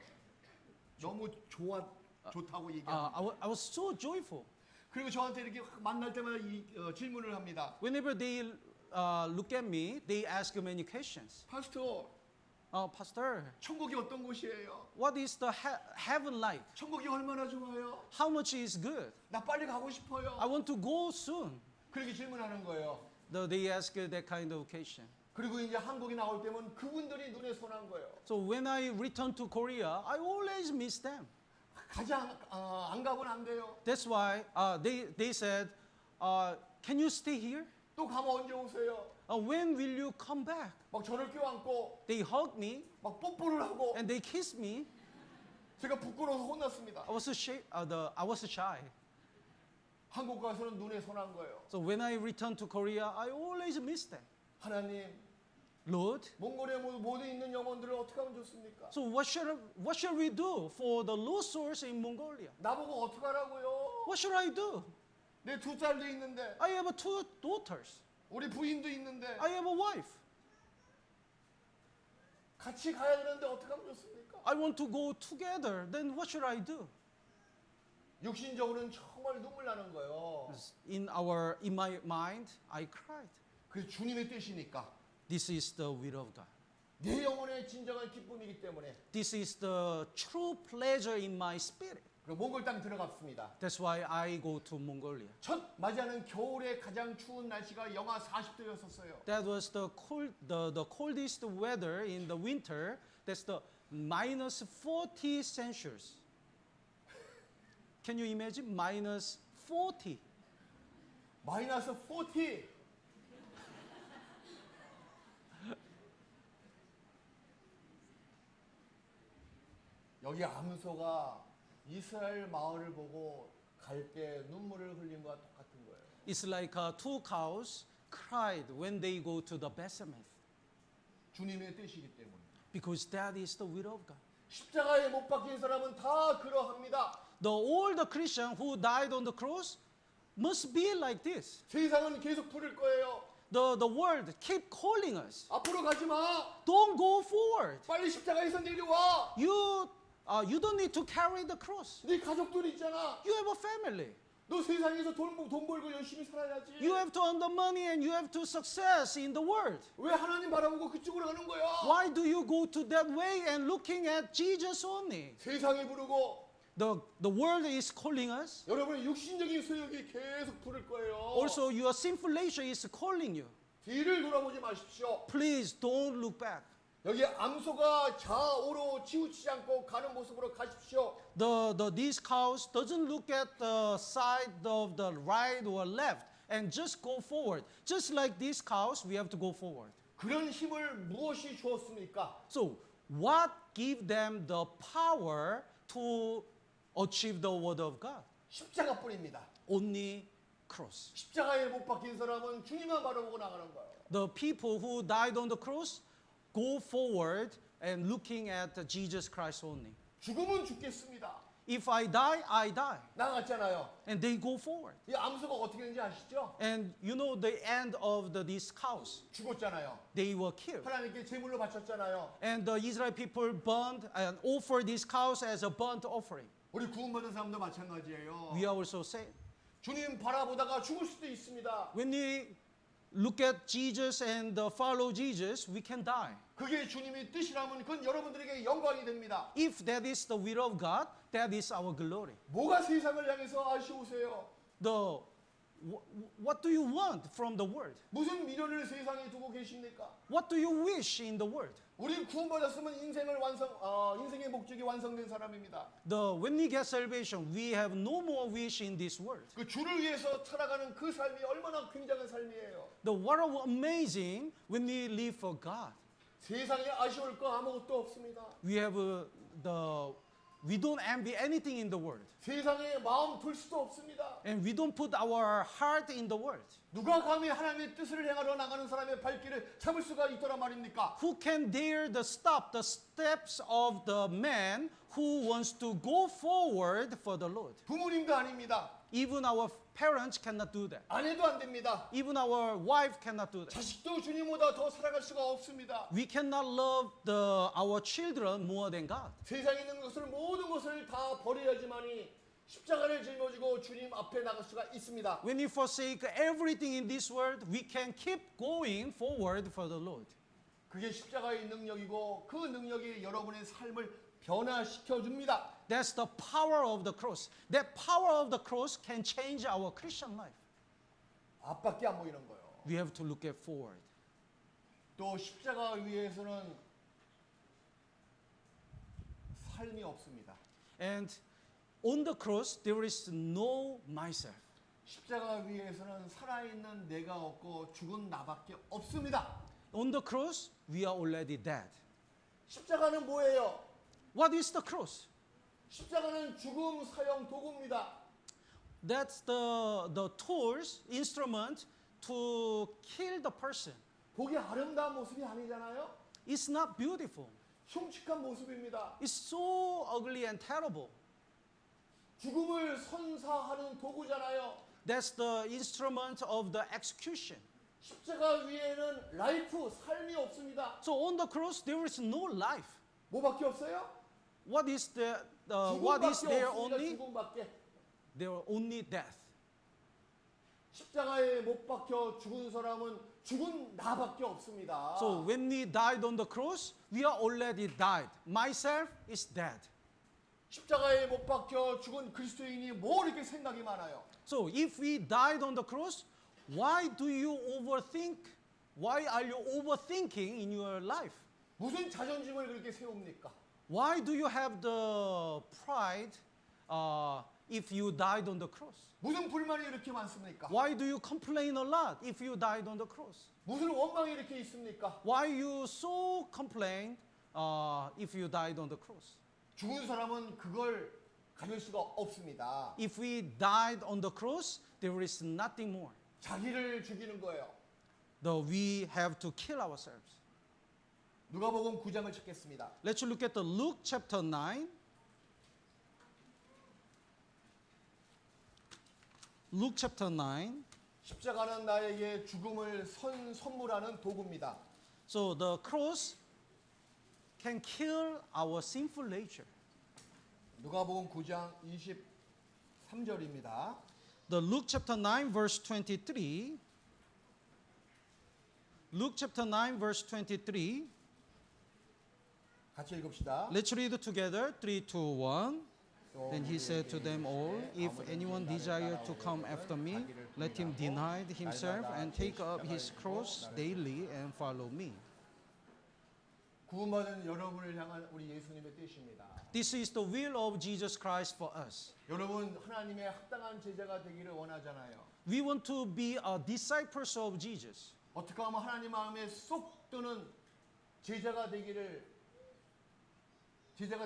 너무 좋다고 얘기합니다. I was so joyful. 그리고 저한테 이렇게 만날 때마다 질문을 합니다. Whenever they look at me, they ask many questions. 파스터, Pastor, 천국이 어떤 곳이에요? what is the heaven like? 천국이 얼마나 좋아요? How much is good? 나 빨리 가고 싶어요. I want to go soon. 그렇게 질문하는 거예요. They ask that kind of question. 그리고 이제 한국에 나올 때면 그분들이 눈에 선한 거예요. So when I returned to Korea, I always miss them. 가장 안 가면 안 돼요. That's why they said, can you stay here? 또 가면 언제 오세요? When will you come back? 막 저를 껴안고 They hugged me 막 뽀뽀를 하고 and they kissed me. 제가 부끄러워서 혼났습니다. I was shy. 한국 가서는 눈에 선한 거예요. So when I returned to Korea, I always miss them. 하나님, Lord, 몽골에 모두 있는 영혼들을 어떻게 하면 좋습니까? so what shall we do for the lost souls in Mongolia? 나보고 어떻게 하라고요? What should I do? 내 두 딸도 있는데, I have two daughters. 우리 부인도 있는데 I have a wife. 같이 가야 되는데 어떻게 하면 좋습니까? I want to go together. Then what should I do? 육신적으로는 정말 눈물 나는 거예요. In my mind, I cried. 그래서 주님의 뜻이니까 This is the will of God. 내 영혼의 진정한 기쁨이기 때문에 This is the true pleasure in my spirit. 그리고 몽골 땅 들어갔습니다. That's why I go to Mongolia. 첫 맞이하는 겨울의 가장 추운 날씨가 영하 40도였었어요. That was the coldest weather in the winter. That's the minus 40 Celsius. Can you imagine? Minus 40. 마이너스 40. 여기 암소가 이스라엘 마을을 보고 갈 때 눈물을 흘린 것과 똑같은 거예요. It's like two cows cried when they go to the Bethlehem 주님의 뜻이기 때문에. because that is the will of God. 십자가에 못 박힌 사람은 다 그러합니다. All the Christian who died on the cross must be like this. 세상은 계속 부를 거예요. The world keep calling us. 앞으로 가지 마. Don't go forward. 빨리 십자가에서 내려와. You don't need to carry the cross. 네 가족들 있잖아. You have a family. 너 세상에서 돈 벌고 열심히 살아야지. You have to earn the money and you have to success in the world. 왜 하나님 바라보고 그쪽으로 가는 거야? Why do you go to that way and looking at Jesus only? 세상이 부르고 The world is calling us. 여러분의 육신적인 소욕이 계속 부를 거예요. Also, your sinful nature is calling you. 뒤를 돌아보지 마십시오. Please don't look back. 여기 암소가 좌우로 치우치지 않고 가는 모습으로 가십시오. These cows doesn't look at the side of the right or left and just go forward. Just like these cows, we have to go forward. 그런 힘을 무엇이 주었습니까? So, what give them the power to achieve the word of God? 십자가뿐입니다. Only cross. 십자가에 못 박힌 사람은 주님만 바라보고 나가는 거예요. The people who died on the cross go forward and looking at Jesus Christ only. 죽으면 죽겠습니다. If I die, I die. 나갔잖아요. And they go forward. 이 암소가 어떻게 되는지 아시죠? And you know the end of these cows. 죽었잖아요. They were killed. 하나님께 제물로 바쳤잖아요. And the Israel people burned and offered these cows as a burnt offering. 우리 구원받은 사람도 마찬가지예요. We are also saved. 주님 바라보다가 죽을 수도 있습니다. When we look at Jesus and follow Jesus, we can die. 그게 주님의 뜻이라면 그건 여러분들에게 영광이 됩니다. If that is the will of God, that is our glory. 뭐가 세상을 향해서 아쉬우세요? What do you want from the world? 무슨 미련을 세상에 두고 계십니까? What do you wish in the world? 우리 구원받았으면 인생의 목적이 완성된 사람입니다. When we get salvation, we have no more wish in this world. 그 주를 위해서 살아가는 그 삶이 얼마나 굉장한 삶이에요. What amazing when we live for God. 세상에 아쉬울 거 아무것도 없습니다. We don't envy anything in the world. 세상에 마음 둘 수도 없습니다. And we don't put our heart in the world. 누가 감히 하나님의 뜻을 행하러 나가는 사람의 발길을 잡을 수가 있더라 말입니까? Who can dare to stop the steps of the man who wants to go forward for the Lord? 부모님도 아닙니다. Even our parents cannot do that. 아내도 안 됩니다. Even our wife cannot do that. 자식도 주님보다 더 살아갈 수가 없습니다. We cannot love our children more than God. 세상에 있는 것을 모든 것을 다 버려야지만이 십자가를 짊어지고 주님 앞에 나갈 수가 있습니다. When we forsake everything in this world, we can keep going forward for the Lord. 그게 십자가의 능력이고 그 능력이 여러분의 삶을 변화시켜 줍니다. That's the power of the cross. That power of the cross can change our Christian life. 앞밖에 안 보이는 거예요. We have to look at forward. 또 십자가 위에서는 삶이 없습니다. And on the cross, there is no myself. 십자가 위에서는 살아있는 내가 없고 죽은 나밖에 없습니다. On the cross, we are already dead. 십자가는 뭐예요? What is the cross? 십자가는 죽음 사용 도구입니다. That's the tools, instrument to kill the person. 보기 아름다운 모습이 아니잖아요. It's not beautiful. 흉측한 모습입니다. It's so ugly and terrible. 죽음을 선사하는 도구잖아요. That's the instrument of the execution. 십자가 위에는 라이프, 삶이 없습니다. So on the cross, there is no life. 뭐밖에 없어요? What is what is 죽음밖에 there 없습니다. only? 죽음밖에. There are only death. 십자가에 못 박혀 죽은 사람은 죽은 나밖에 없습니다. So when we died on the cross, we are already died. Myself is dead. 십자가에 못 박혀 죽은 그리스도인이 뭐 이렇게 생각이 많아요? So if we died on the cross, why do you overthink? Why are you overthinking in your life? 무슨 자존심을 그렇게 세웁니까? Why do you have the pride if you died on the cross? 무슨 불만이 이렇게 많습니까? Why do you complain a lot if you died on the cross? 무슨 원망이 이렇게 있습니까? Why you so complain if you died on the cross? 죽은 사람은 그걸 가질 수가 없습니다. If we died on the cross, there is nothing more. 자기를 죽이는 거예요. Though we have to kill ourselves. 누가복음 9장을 찾겠습니다. Let's look at the Luke chapter 9. Luke chapter 9. 십자가는 나에게 죽음을 선물하는 도구입니다. So the cross can kill our sinful nature. 누가복음 9장 23절입니다. The Luke chapter 9 verse 23. Luke chapter 9 verse 23. 같이 읽읍시다. Let's read it together. 3, 2, 1. Then he said to them all, if anyone desire to come after me, let him deny himself and take up his cross daily and follow me. 구원받은 여러분을 향한 우리 예수님의 뜻입니다. This is the will of Jesus Christ for us. 여러분 하나님의 합당한 제자가 되기를 원하잖아요. We want to be a disciples of Jesus. 어떻게 하면 하나님 마음에 쏙 드는 제자가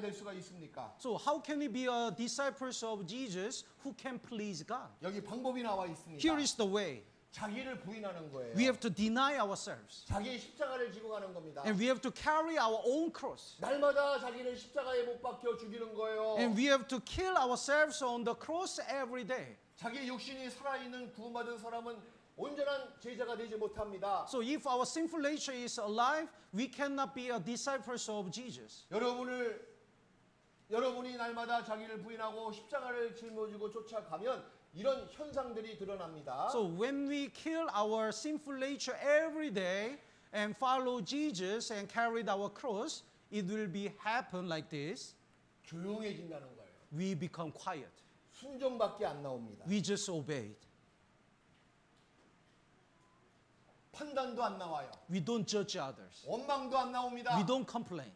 될 수가 있습니까? So how can we be a disciples of Jesus who can please God? 여기 방법이 나와 있습니다. Here is the way. 자기를 부인하는 거예요. We have to deny ourselves. 자기의 십자가를 지고 가는 겁니다. And we have to carry our own cross. 날마다 자기를 십자가에 못 박혀 죽이는 거예요. And we have to kill ourselves on the cross every day. 자기 육신이 살아있는 구원받은 사람은 온전한 제자가 되지 못합니다. So if our sinful nature is alive, we cannot be a disciples of Jesus. 여러분이 날마다 자기를 부인하고 십자가를 짊어지고 쫓아가면 이런 현상들이 드러납니다. So when we kill our sinful nature every day and follow Jesus and carry our cross, it will be happen like this. 조용해진다는 거예요. We become quiet. 순종밖에 안 나옵니다. We just obeyed. 판단도 안 나와요. We don't judge others. 원망도 안 나옵니다. We don't complain.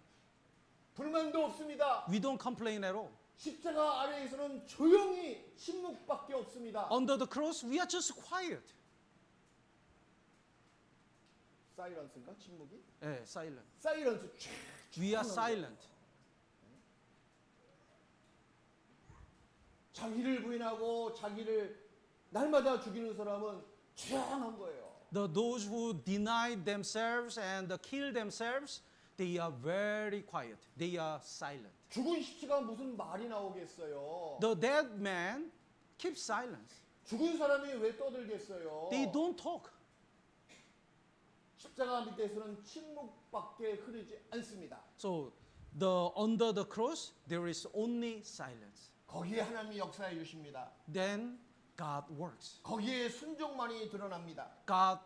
불만도 없습니다. We don't complain at all. 십자가 아래에서는 조용히 침묵밖에 없습니다. Under the cross, we are just quiet. 사이런스인가? 침묵이? 예, silent. 사이런스. We are silent. 자기를 부인하고 자기를 날마다 죽이는 사람은 조용한 거예요. Those who deny themselves and kill themselves, they are very quiet. They are silent. 죽은 시체가 무슨 말이 나오겠어요. The dead man keeps silence. 죽은 사람이 왜 떠들겠어요. They don't talk. 십자가 밑에서는 침묵밖에 흐르지 않습니다. So under the cross, there is only silence. 거기에 하나님이 역사해 주십니다. Then God works. 거기에 순종만이 드러납니다. God,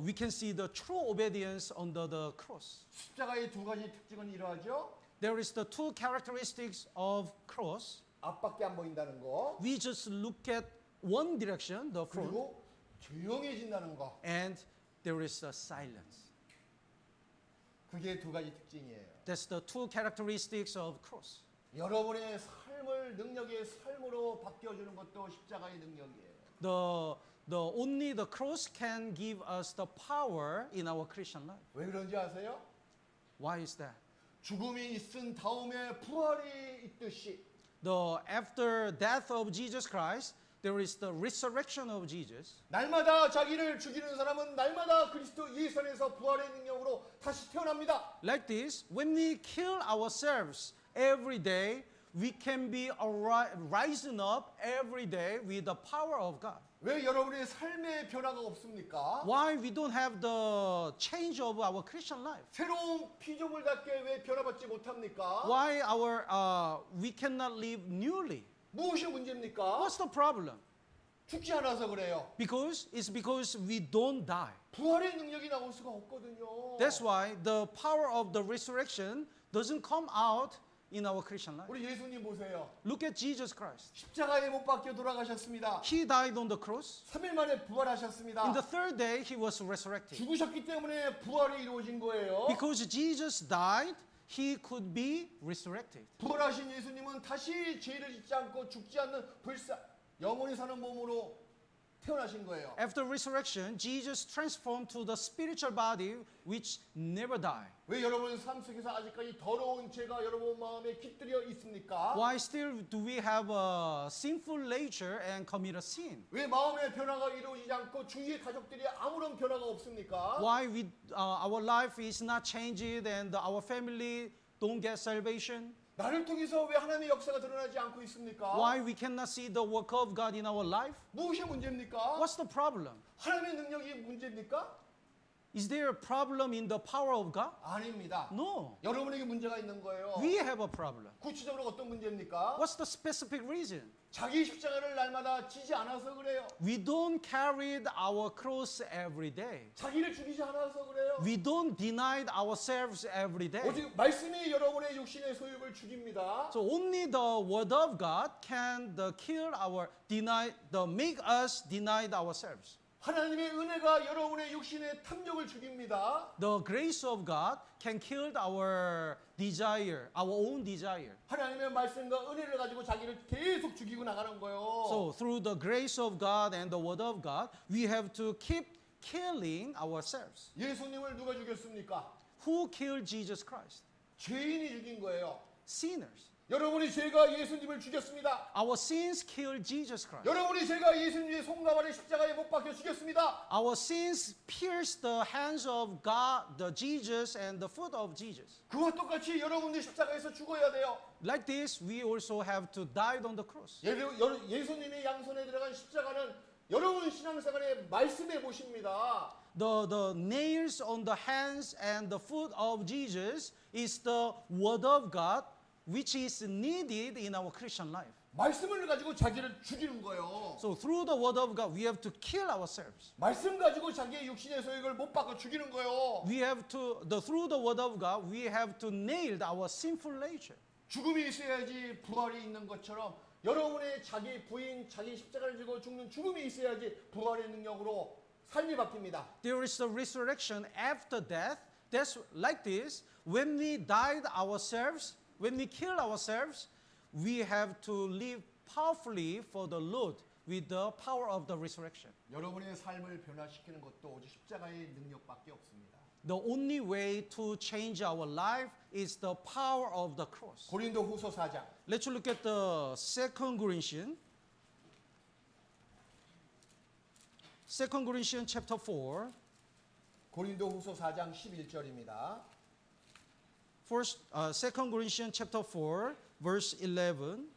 we can see the true obedience under the cross. 십자가의 두 가지 특징은 이러하죠. There is the two characteristics of cross. 앞밖에 안 보인다는 거. We just look at one direction, the front, 그리고 조용해진다는 거. and there is a silence. 그게 두 가지 특징이에요. That's the two characteristics of cross. 여러분의 삶을 능력의 삶으로 바뀌어주는 것도 십자가의 능력이에요. Only the cross can give us the power in our Christian life. 왜 그런지 아세요? Why is that? 죽음이 있은 다음에 부활이 있듯이 After death of Jesus Christ, there is the resurrection of Jesus. 날마다 자기를 죽이는 사람은 날마다 그리스도 예수 안에서 부활의 능력으로 다시 태어납니다. Like this, when we kill ourselves every day, we can be rising up every day with the power of God. 왜 여러분의 삶의 변화가 없습니까? Why we don't have the change of our Christian life? 새로운 피조물답게 왜 변화받지 못합니까? Why we cannot live newly? 무엇이 문제입니까? What's the problem? 죽지 않아서 그래요. It's because we don't die. 부활의 능력이 나올 수가 없거든요. That's why the power of the resurrection doesn't come out in our Christian life. 우리 예수님 보세요. Look at Jesus Christ. 십자가에 못 박혀 돌아가셨습니다. He died on the cross. 3일 만에 부활하셨습니다. In the third day, he was resurrected. 죽으셨기 때문에 부활이 이루어진 거예요. Because Jesus died, he could be resurrected. 부활하신 예수님은 다시 죄를 짓지 않고 죽지 않는 영원히 사는 몸으로 태어나신 거예요. After resurrection, Jesus transformed to the spiritual body which never die. 왜 여러분 삶 속에서 아직까지 더러운 죄가 여러분 마음에 깃들여 있습니까? Why still do we have a sinful nature and commit a sin? 왜 마음의 변화가 이루어지지 않고 주위의 가족들이 아무런 변화가 없습니까? Why our life is not changed and our family don't get salvation? 나를 통해서 왜 하나님의 역사가 드러나지 않고 있습니까? Why we cannot see the work of God in our life? 무엇이 문제입니까? What's the problem? 하나님의 능력이 문제입니까? Is there a problem in the power of God? 아닙니다. No. 여러분에게 문제가 있는 거예요. We have a problem. 구체적으로 어떤 문제입니까? What's the specific reason? 자기 십자가를 날마다 지지 않아서 그래요. We don't carry our cross every day. 자기를 죽이지 않아서 그래요. We don't deny ourselves every day. 오직 말씀이 여러분의 육신의 소욕을 죽입니다. So only the word of God can make us deny ourselves. 하나님의 은혜가 여러분의 육신의 탐욕을 죽입니다. The grace of God can kill our desire, our own desire. 하나님의 말씀과 은혜를 가지고 자기를 계속 죽이고 나가는 거예요. So through the grace of God and the word of God, we have to keep killing ourselves. 예수님을 누가 죽였습니까? Who killed Jesus Christ? 죄인이 죽인 거예요. Sinners. 여러분의 죄가 예수님을 죽였습니다. Our sins killed Jesus Christ. 여러분의 죄가 예수님의 손가발에 십자가에 못 박혀 죽였습니다. Our sins pierced the hands of God, the Jesus, and the foot of Jesus. 그와 똑같이 여러분의 십자가에서 죽어야 돼요. Like this, we also have to die on the cross. 예수님의 양손에 들어간 십자가는 여러분 신앙생활의 말씀해 보십니다. The nails on the hands and the foot of Jesus is the word of God, which is needed in our Christian life. 말씀을 가지고 자기를 죽이는 거예요. So through the word of God, we have to kill ourselves. 말씀 가지고 자기의 육신의 소욕을 못 박아 죽이는 거예요. We have to, through the word of God, we have to nail our sinful nature. 죽음이 있어야지 부활이 있는 것처럼 여러분의 자기 부인, 자기 십자가를 지고 죽는 죽음이 있어야지 부활의 능력으로 삶이 바뀝니다. There is a resurrection after death. That's like this. When we died ourselves, when we kill ourselves, we have to live powerfully for the Lord with the power of the resurrection. 여러분의 삶을 변화시키는 것도 오직 십자가의 능력밖에 없습니다. The only way to change our life is the power of the cross. 고린도후서 4장. Let's look at the 2 Corinthians. 2 Corinthians chapter 4. 고린도후서 4장 11절입니다. First, 2 Corinthians chapter 4, verse 11.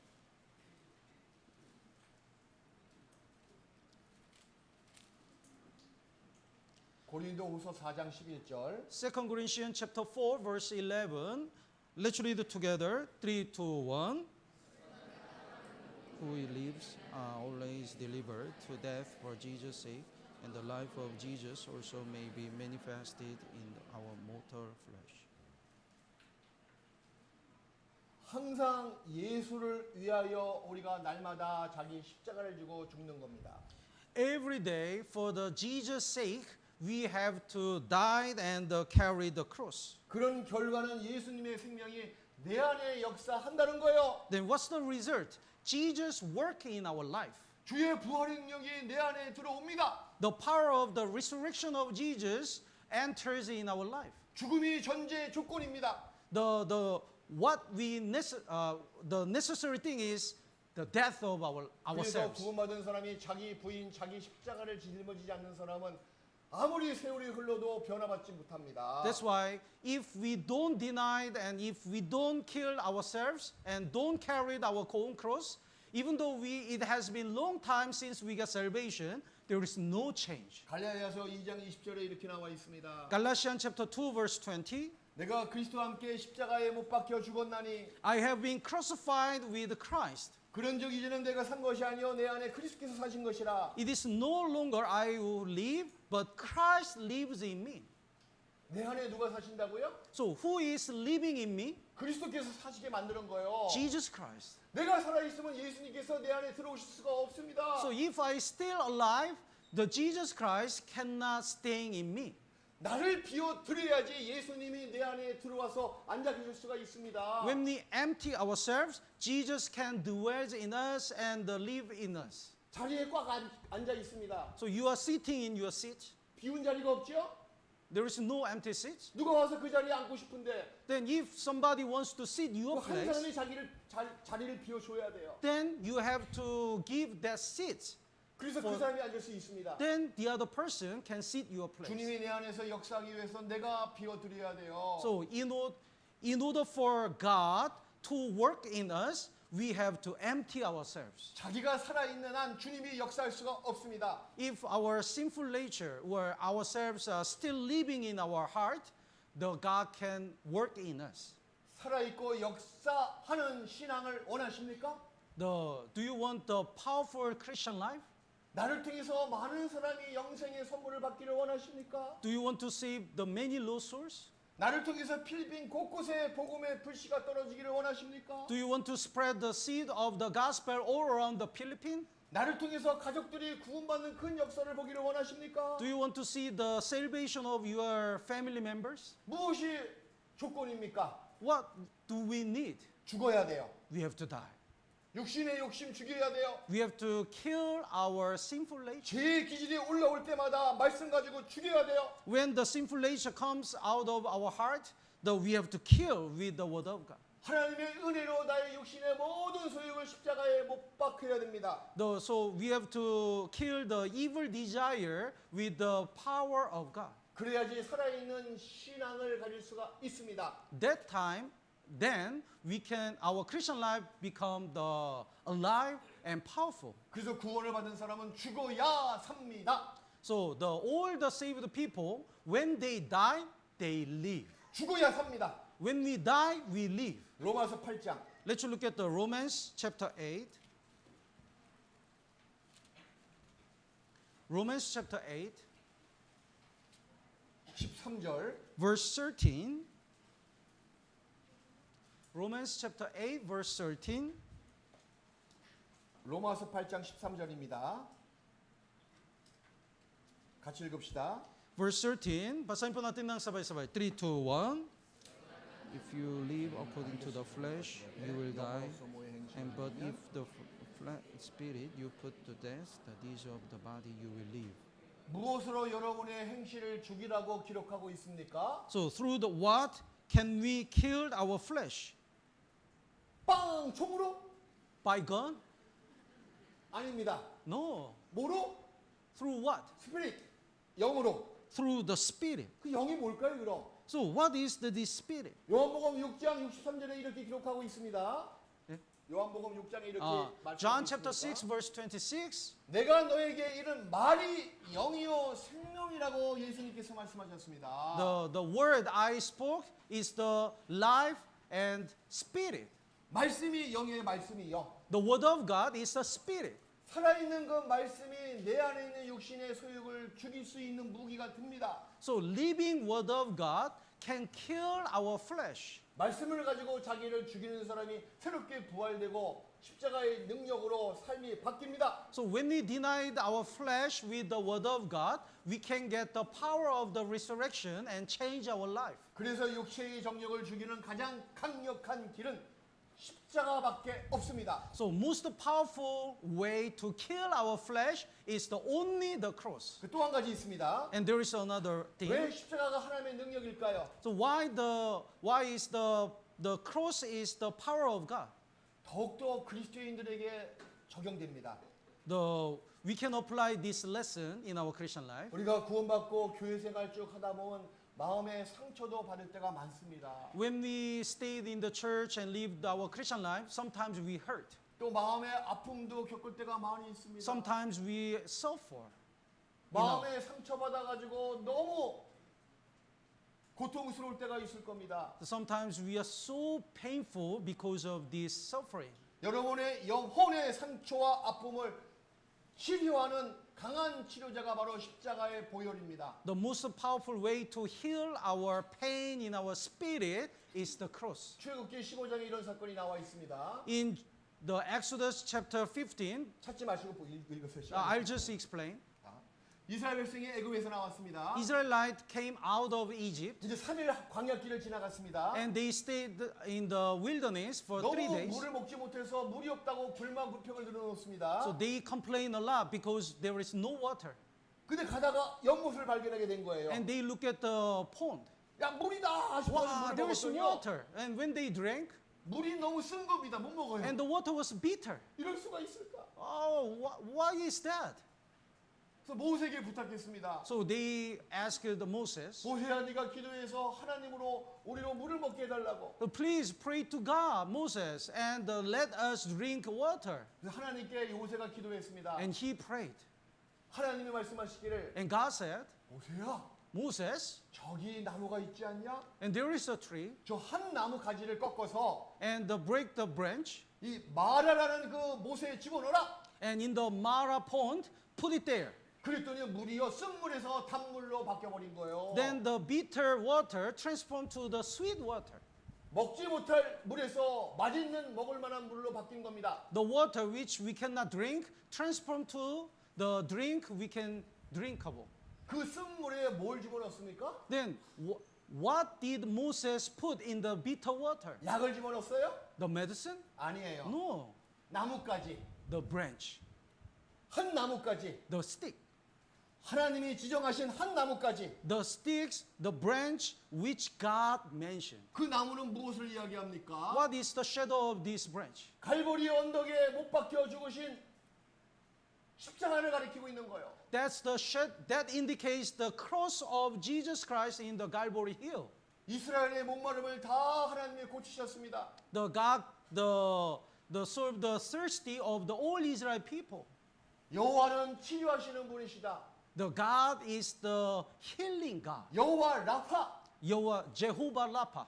고린도후서 4장 11절. 2 Corinthians chapter 4, verse 11. Let's read it together. 3, 2, 1. Who lives always delivered to death for Jesus' sake, and the life of Jesus also may be manifested in our mortal flesh. 항상 예수를 위하여 우리가 날마다 자기 십자가를 지고 죽는 겁니다. Every day, for the Jesus' sake, we have to die and carry the cross. 그런 결과는 예수님의 생명이 내 안에 역사한다는 거예요. Then what's the result? Jesus working in our life. 주의 부활의 능력이 내 안에 들어옵니다. The power of the resurrection of Jesus enters in our life. 죽음이 전제 조건입니다. The necessary thing is the death of 그래서 ourselves. 구원받은 사람이 자기 부인, 자기 십자가를 짊어지지 않는 사람은 아무리 세월이 흘러도 변화받지 못합니다. That's why if we don't deny and if we don't kill ourselves and don't carry our own cross, even though it has been long time since we got salvation, there is no change. 갈라디아서 2장 20절에 이렇게 나와 있습니다. Galatians chapter 2 verse 20. 내가 그리스도와 함께 십자가에 못 박혀 죽었나니 I have been crucified with Christ. 그런즉 이제는 내가 산 것이 아니요 내 안에 그리스도께서 사신 것이라. It is no longer I who live, but Christ lives in me. 내 안에 누가 사신다고요? So who is living in me? 그리스도께서 사시게 만드는 거예요. Jesus Christ. 내가 살아있으면 예수님께서 내 안에 들어오실 수가 없습니다. So if I still alive, the Jesus Christ cannot stay in me. 나를 비워 드려야지 예수님이 내 안에 들어와서 앉아 계실 수가 있습니다. When we empty ourselves, Jesus can dwell in us and live in us. 자리에 꽉 앉아 있습니다. So you are sitting in your seat. 비운 자리가 없죠? There is no empty seat. 누가 와서 그 자리에 앉고 싶은데 Then if somebody wants to sit your 한 place, 사람이 자리를 비워줘야 돼요. then you have to give that seat. 그래서 그 사람이 앉을 수 있습니다. Then the other person can sit your place. 주님이 내 안에서 역사하기 위해서 내가 비워드려야 돼요. So in order for God to work in us, we have to empty ourselves. 자기가 살아있는 한 주님이 역사할 수가 없습니다. If our sinful nature or ourselves are still living in our heart, the God can work in us. 살아있고 역사하는 신앙을 원하십니까? Do you want the powerful Christian life? 나를 통해서 많은 사람이 영생의 선물을 받기를 원하십니까? Do you want to save the many lost souls? 나를 통해서 필리핀 곳곳에 복음의 불씨가 떨어지기를 원하십니까? Do you want to spread the seed of the gospel all around the Philippines? 나를 통해서 가족들이 구원받는 큰 역사를 보기를 원하십니까? Do you want to see the salvation of your family members? 무엇이 조건입니까? What do we need? 죽어야 돼요. We have to die. 육신의 욕심 죽여야 돼요. We have to kill our sinful nature. 죄의 기질이 올라올 때마다 말씀 가지고 죽여야 돼요. When the sinful nature comes out of our heart, we have to kill with the word of God. 하나님의 은혜로 나의 육신의 모든 소욕을 십자가에 못 박혀야 됩니다. So we have to kill the evil desire with the power of God. 그래야지 살아있는 신앙을 가질 수가 있습니다. That time, then our Christian life become the alive and powerful. 그래서 구원을 받은 사람은 죽어야 삽니다. So all the saved people, when they die, they live. 죽어야 삽니다. When we die, we live. 로마서 8장 Let's look at the Romans chapter 8. Romans chapter 8, 13절 verse 13. Romans chapter 8, verse 13. 로마서 8장 13절입니다. 같이 읽읍시다. Verse 13. Basahin po natin ng sabay-sabay. 3, 2, 1. If you live according to the flesh, you will die. But if the spirit you put to death, the deeds of the body you will live. 무엇으로 여러분의 행실을 죽이라고 기록하고 있습니까? So through the what can we kill our flesh? 빵! 총으로? By gun? 아닙니다. No. 뭐로? Through what? 스피릿. 영으로. Through the spirit. 그 영이 뭘까요, 그럼? So what is this spirit? 요한복음 6장 63절에 이렇게 기록하고 있습니다. 네? 요한복음 6장에 이렇게 John 말씀하고 chapter 6 있습니다. verse 26. 내가 너에게 이른 말이 영이요 생명이라고 예수님께서 말씀하셨습니다. The word I spoke is the life and spirit. 말씀이 영의 말씀이요. The word of God is the spirit. 살아있는 그 말씀이 내 안에 있는 육신의 소욕을 죽일 수 있는 무기가 됩니다. So living word of God can kill our flesh. 말씀을 가지고 자기를 죽이는 사람이 새롭게 부활되고 십자가의 능력으로 삶이 바뀝니다. So when we denied our flesh with the word of God, we can get the power of the resurrection and change our life. 그래서 육체의 정력을 죽이는 가장 강력한 길은 십자가밖에 없습니다. So most powerful way to kill our flesh is the only the cross. 그 또 한 가지 있습니다. And there is another 왜 thing. 십자가가 하나님의 능력일까요? So why is the cross is the power of God? 더욱더 그리스도인들에게 적용됩니다. We can apply this lesson in our Christian life. 우리가 구원받고 교회 생활 쭉 하다 보면 마음의 상처도 받을 때가 많습니다. When we stayed in the church and lived our Christian life, sometimes we hurt. 또 마음의 아픔도 겪을 때가 많이 있습니다. Sometimes we suffer. 마음에 상처 받아가지고 너무 고통스러울 때가 있을 겁니다. Sometimes we are so painful because of this suffering. 여러분의 영혼의 상처와 아픔을 치료하는 강한 치료자가 바로 십자가의 보혈입니다. The most powerful way to heal our pain in our spirit is the cross. 출애굽기 15장에 이런 사건이 나와 있습니다. In the Exodus chapter 15, 찾지 마시고 읽으세요. I'll just explain. 이스라엘 백성이 애굽에서 나왔습니다. Israelite came out of Egypt 이제 3일 광야길을 지나갔습니다. and they stayed in the wilderness for 3 너무 days. 물을 먹지 못해서 물이 없다고 불만 불평을 늘어놓습니다. So they complained a lot because there is no water. 근데 가다가 연못을 발견하게 된 거예요. And they look at the pond. 야 물이다 싶어서 Wow, 물을 there is 먹었더니 water. And when they drank, 물이 너무 쓴 겁니다. 못 먹어요. and the water was bitter. 이럴 수가 있을까? Oh, why is that? 그래서 모세에게 부탁했습니다. So they asked Moses, 모세야 네가 기도해서 하나님으로 우리로 물을 먹게 해달라고. please pray to God, Moses, and let us drink water. 그래서 하나님께 모세가 기도했습니다. And he prayed. 하나님이 말씀하시기를 And God said, 모세야 Moses, 저기 나무가 있지 않냐? and there is a tree, 저 한 나무 가지를 꺾어서 and break the branch, 이 마라라는 그 모세에 집어넣어라. and in the Mara pond, put it there. 그랬더니 물이요 쓴물에서 단물로 바뀌어버린 거예요. Then the bitter water transformed to the sweet water. 먹지 못할 물에서 맛있는 먹을 만한 물로 바뀐 겁니다. The water which we cannot drink transformed to the drink we can drinkable. 그 쓴물에 뭘 집어넣습니까? Then what did Moses put in the bitter water? 약을 집어넣었어요? The medicine? 아니에요. No, 나뭇가지. the branch, 한 나뭇가지. the stick. 하나님이 지정하신 한 나뭇가지. The sticks, the branch which God mentioned. 그 나무는 무엇을 이야기합니까? What is the shadow of this branch? 갈보리 언덕에 못 박혀 죽으신 십자가를 가리키고 있는 거예요. That indicates the cross of Jesus Christ in the Calvary Hill. 이스라엘의 목마름을 다 하나님이 고치셨습니다. The thirsty of the all Israel people. 여호와는 치료하시는 분이시다. The God is the healing God. 여호와 라파. Jehovah Rapha.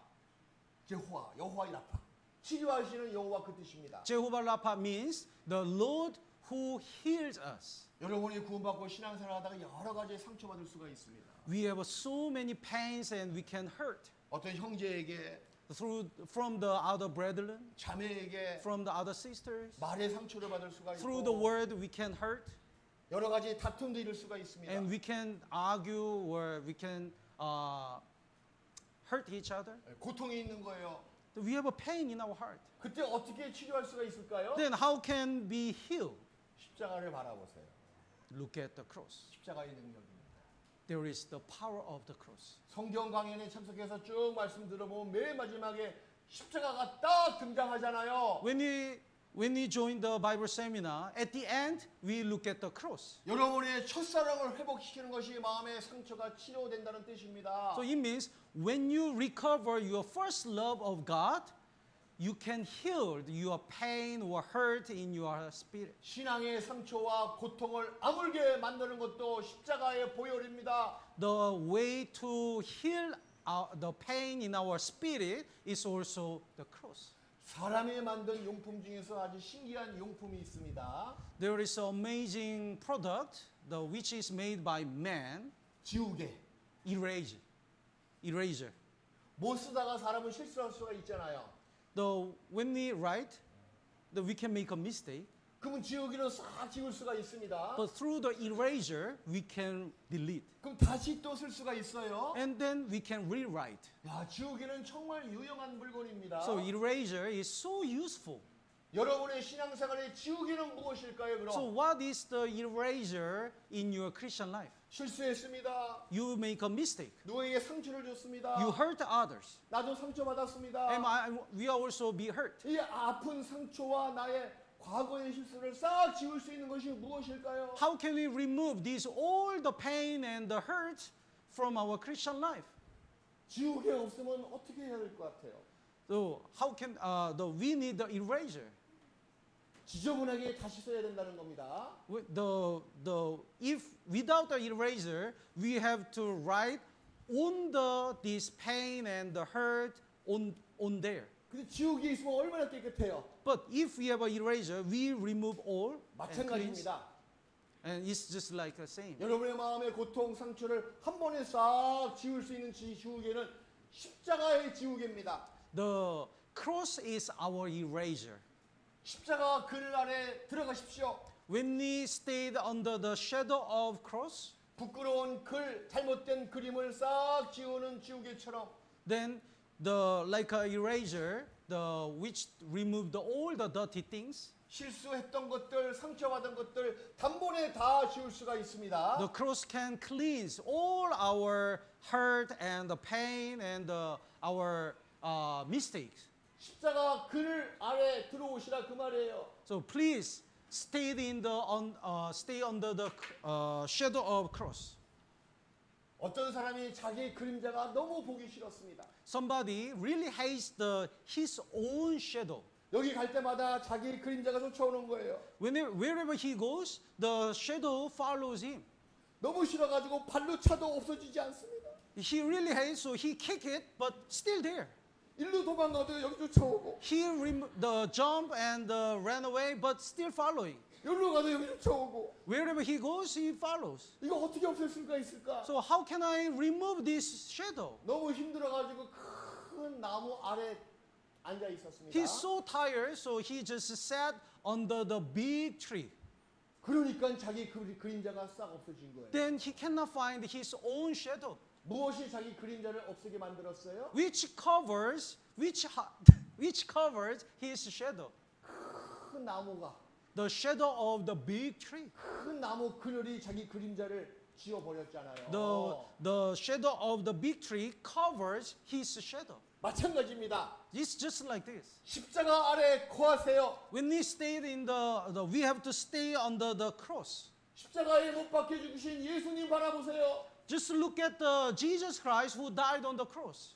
여호와의 라파. 치료하시는 여호와 그 뜻입니다. Jehovah Rapha means the Lord who heals us. 여러분이 구원받고 신앙생활 하다가 여러 가지 상처받을 수가 있습니다. We have so many pains and we can hurt 어떤 형제에게, from the other brethren, 자매에게 from the other sisters, 말의 상처를 받을 수가 through the 있고 word we can hurt, 여러 가지 다툼도 일을 수가 있습니다. and we can argue or we can hurt each other. 고통이 있는 거예요. We have a pain in our heart. 그때 어떻게 치료할 수가 있을까요? Then how can we heal? 십자가를 바라보세요. Look at the cross. 십자가의 능력입니다. There is the power of the cross. 성경 강연에 참석해서 쭉 말씀 들어보면 맨 마지막에 십자가가 딱 등장하잖아요. When we join the Bible seminar, at the end we look at the cross. 여러분의 첫사랑을 회복시키는 것이 마음의 상처가 치료된다는 뜻입니다. So it means when you recover your first love of God, you can heal your pain or hurt in your spirit. 신앙의 상처와 고통을 아물게 만드는 것도 십자가의 보혈입니다. The way to heal the pain in our spirit is also the cross. 사람이 만든 용품 중에서 아주 신기한 용품이 있습니다. There is an amazing product which is made by man, 지우개. eraser. 못 쓰다가 사람은 실수할 수가 있잖아요. When we write, that we can make a mistake, 그러면 지우기는 싹 지울 수가 있습니다. but through the eraser, we can delete. 그럼 다시 또 쓸 수가 있어요. And then we can rewrite. 야, 지우기는 정말 유용한 물건입니다. So erasure is so useful. 여러분의 신앙생활의 지우기는 무엇일까요? 그럼 So what is the erasure in your Christian life? 실수했습니다. You make a mistake. 누구에게 상처를 줬습니다. You hurt others. 나도 상처 받았습니다. We also be hurt. 이 아픈 상처와 나의 과거의 실수를 싹 지울 수 있는 것이 무엇일까요? How can we remove this all the pain and the hurt from our Christian life? 지우개 없으면 어떻게 해야 될 것 같아요? So how can we need the erasure? 지저분하게 다시 써야 된다는 겁니다. If without the eraser, we have to write on this pain and the hurt on there. 근데 지우개 있으면 얼마나 깨끗해요? But if we have an eraser, we remove all and cleanse, 마찬가지입니다. and it's just like the same. 여러분의 마음의 고통, 상처를 한 번에 싹 지울 수 있는 지우개는 십자가의 지우개입니다. The cross is our eraser. 십자가 그늘 안에 들어가십시오. When we stayed under the shadow of cross, 부끄러운 글, 잘못된 그림을 싹 지우는 지우개처럼 then like a eraser, which removed all the dirty things, 실수했던 것들, 상처받은 것들 단번에 다 지울 수가 있습니다. the cross can cleanse all our hurt and the pain and our mistakes. 십자가 그늘 아래 들어오시라 그 말이에요. So please stay stay under the shadow of cross. 어떤 사람이 자기 그림자가 너무 보기 싫었습니다. Somebody really hates his own shadow. 여기 갈 때마다 자기 그림자가 쫓아오는 거예요. Wherever he goes, the shadow follows him. 너무 싫어가지고 발로 차도 없어지지 않습니다. He really hates, so he kick it, but still there. 일로 도망가도 여기 쫓아오고 He jump and ran away, but still following. 여기로 가도 여기 쫓아오고 Wherever he goes, he follows. 이거 어떻게 없앨 수가 있을까? So how can I remove this shadow? 너무 힘들어가지고 큰 나무 아래 앉아 있었습니다. He's so tired, so he just sat under the big tree. 그러니까 자기 그림자가 싹 없어진 거예요. Then he cannot find his own shadow, 무엇이 자기 그림자를 없애게 만들었어요? which covers his shadow. 큰 나무가 The shadow of the big tree. 큰 나무 그늘이 자기 그림자를 지워버렸잖아요. The shadow of the big tree covers his shadow. 마찬가지입니다. It's just like this. 십자가 아래 거하세요. When we stayed we have to stay under the cross. 십자가에 못 박혀 죽으신 예수님 바라보세요. Just look at Jesus Christ who died on the cross.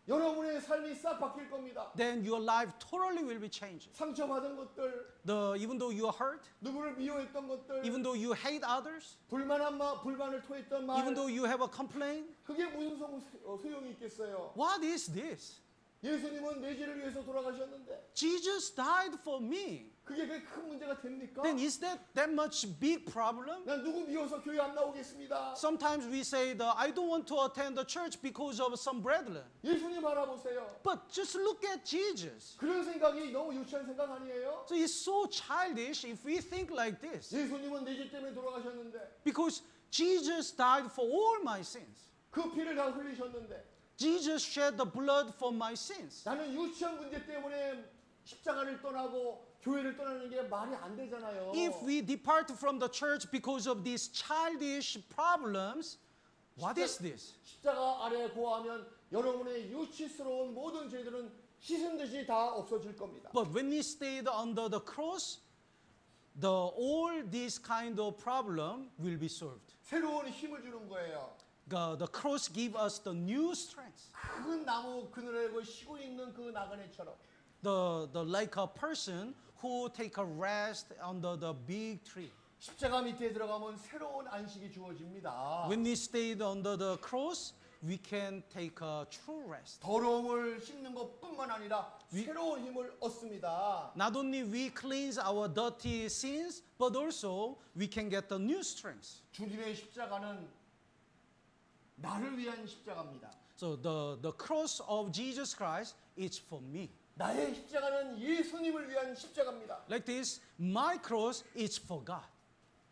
여러분의 삶이 싹 바뀔 겁니다. Then your life totally will be changed. 상처받은 것들, Even though you are hurt, 누구를 미워했던 것들, even though you hate others, 불만을 토했던 말, even though you have a complaint, 그게 무슨 소용이 있겠어요? what is this? 예수님은 내 죄를 위해서 돌아가셨는데 Jesus died for me. 그게 큰 문제가 됩니까? Then is that much big problem? 난 누구 미워서 교회 안 나오겠습니다. Sometimes we say I don't want to attend the church because of some brethren. 예수님 바라보세요. But just look at Jesus. 그런 생각이 너무 유치한 생각 아니에요? So it's so childish if we think like this. 예수님은 내 죄 때문에 돌아가셨는데 Because Jesus died for all my sins. 그 피를 다 흘리셨는데 Jesus shed the blood for my sins. 나는 유치한 문제 때문에 십자가를 떠나고 교회를 떠나는 게 말이 안 되잖아요. If we depart from the church because of these childish problems, what is this? 십자가 아래에 고하면 여러분의 유치스러운 모든 죄들은 씻은 듯이 다 없어질 겁니다. But when we stayed under the cross, all this kind of problem will be solved. 새로운 힘을 주는 거예요. The cross give us the new strength. 큰 나무 그늘에 쉬고 있는 그 나그네처럼 Like a person who take a rest under the big tree. 십자가 밑에 들어가면 새로운 안식이 주어집니다. When we stayed under the cross, we can take a true rest. 더러움을 씻는 것뿐만 아니라 새로운 힘을 얻습니다. Not only we cleanse our dirty sins, but also we can get the new strength. 주님의 십자가는 나를 위한 십자가입니다. So the cross of Jesus Christ is for me. 나의 십자가는 예수님을 위한 십자가입니다. Like this, my cross is for God.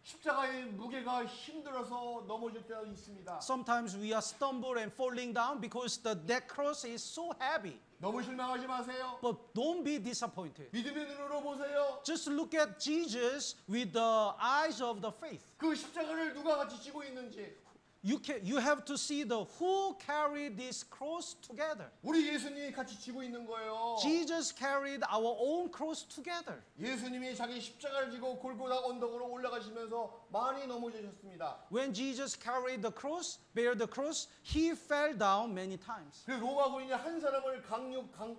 십자가의 무게가 힘들어서 넘어질 때가 있습니다. Sometimes we are stumble and falling down because that cross is so heavy. 너무 실망하지 마세요. But don't be disappointed. 믿음의 눈으로 보세요. Just look at Jesus with the eyes of the faith. 그 십자가를 누가 같이 지고 있는지. You have to see the who carried this cross together. 우리 예수님이 같이 지고 있는 거예요. Jesus carried our own cross together. 예수님이 자기 십자가를 지고 골고다 언덕으로 올라가시면서 많이 넘어지셨습니다. When Jesus carried the cross, bear the cross, he fell down many times. 그래서 로마 군인이 한 사람을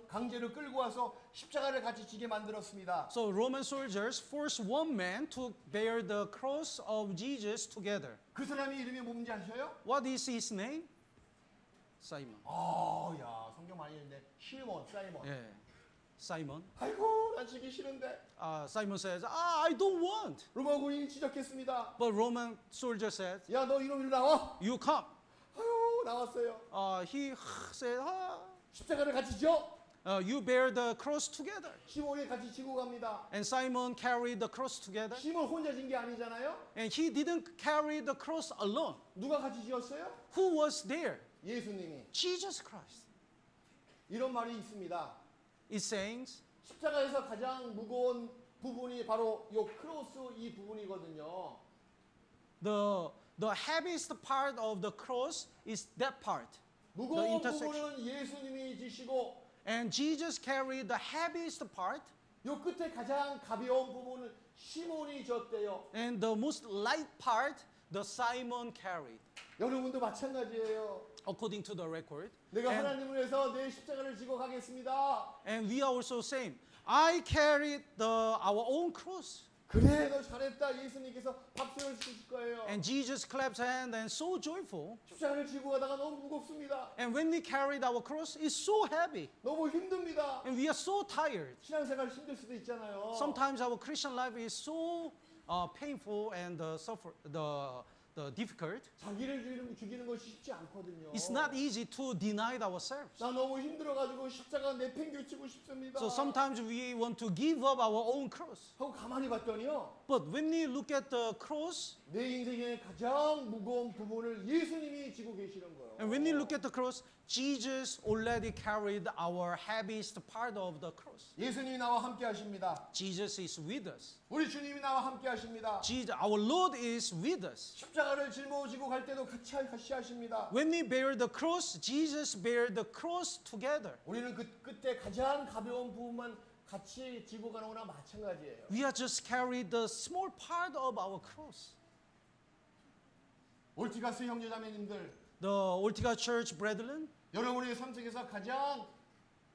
강제로 끌고 와서 십자가를 같이 지게 만들었습니다. So Roman soldiers forced one man to bear the cross of Jesus together. 그 사람이 이름이 뭔지 아셔요? What is his name? Simon. 야, 성경 많이 읽는데 시몬, 사이먼. Yeah. Simon. 아이고, 난 지기 싫은데. Simon says, I don't want. 로마 군인이 지적했습니다. But Roman soldier said, 야, 너 이놈 이리 나와. you come. 아유, 나왔어요. He said, 십자가를 같이 져. you bear the cross together. 시몬이 같이 지고 갑니다. And Simon carried the cross together. 시몬 혼자 진 게 아니잖아요. And he didn't carry the cross alone. 누가 같이 지었어요? Who was there? 예수님이. Jesus Christ. 이런 말이 있습니다. It says, 십자가에서 가장 무거운 부분이 바로 이 크로스 이 부분이거든요. the heaviest part of the cross is that part. The 무거운 intersection. 부분은 예수님이 지시고 And Jesus carried the heaviest part. 요 끝에 가장 가벼운 부분은 시몬이 졌대요. And the most light part, the Simon carried. 여러분도 마찬가지예요. According to the record. 내가 And, 하나님을 위해서 내 십자가를 지고 가겠습니다. and we are also same. I carried our own cross. 그래, 너 잘했다. 예수님께서 박수를 치실 거예요. And Jesus claps hand and so joyful. 십자가를 지고 가다가 너무 무겁습니다. And when we carried our cross, it's so heavy. 너무 힘듭니다. And we are so tired. 신앙생활 힘들 수도 있잖아요. Sometimes our Christian life is so painful and the difficult. 자기를 죽이는 것이 쉽지 않거든요. It's not easy to deny ourselves. 나 너무 힘들어가지고 십자가 내팽개치고 싶습니다. So sometimes we want to give up our own cross. 하고 가만히 봤더니요. But when we look at the cross, 내 인생의 가장 무거운 부분을 예수님이 지고 계시는 거예요. and when we look at the cross, Jesus already carried our heaviest part of the cross. 예수님이 나와 함께 하십니다. Jesus is with us. 우리 주님이 나와 함께 하십니다. Our Lord is with us. 십자가를 짊어지고 갈 때도 같이 하십니다. When we bear the cross, Jesus bear the cross together. 우리는 그 끝에 가장 가벼운 부분만 같이 지고 가는 거나 마찬가지예요. We are just carry the small part of our cross. 올티가스 형제자매님들, The Ortiga Church brethren, 여러분의 삶 속에서 가장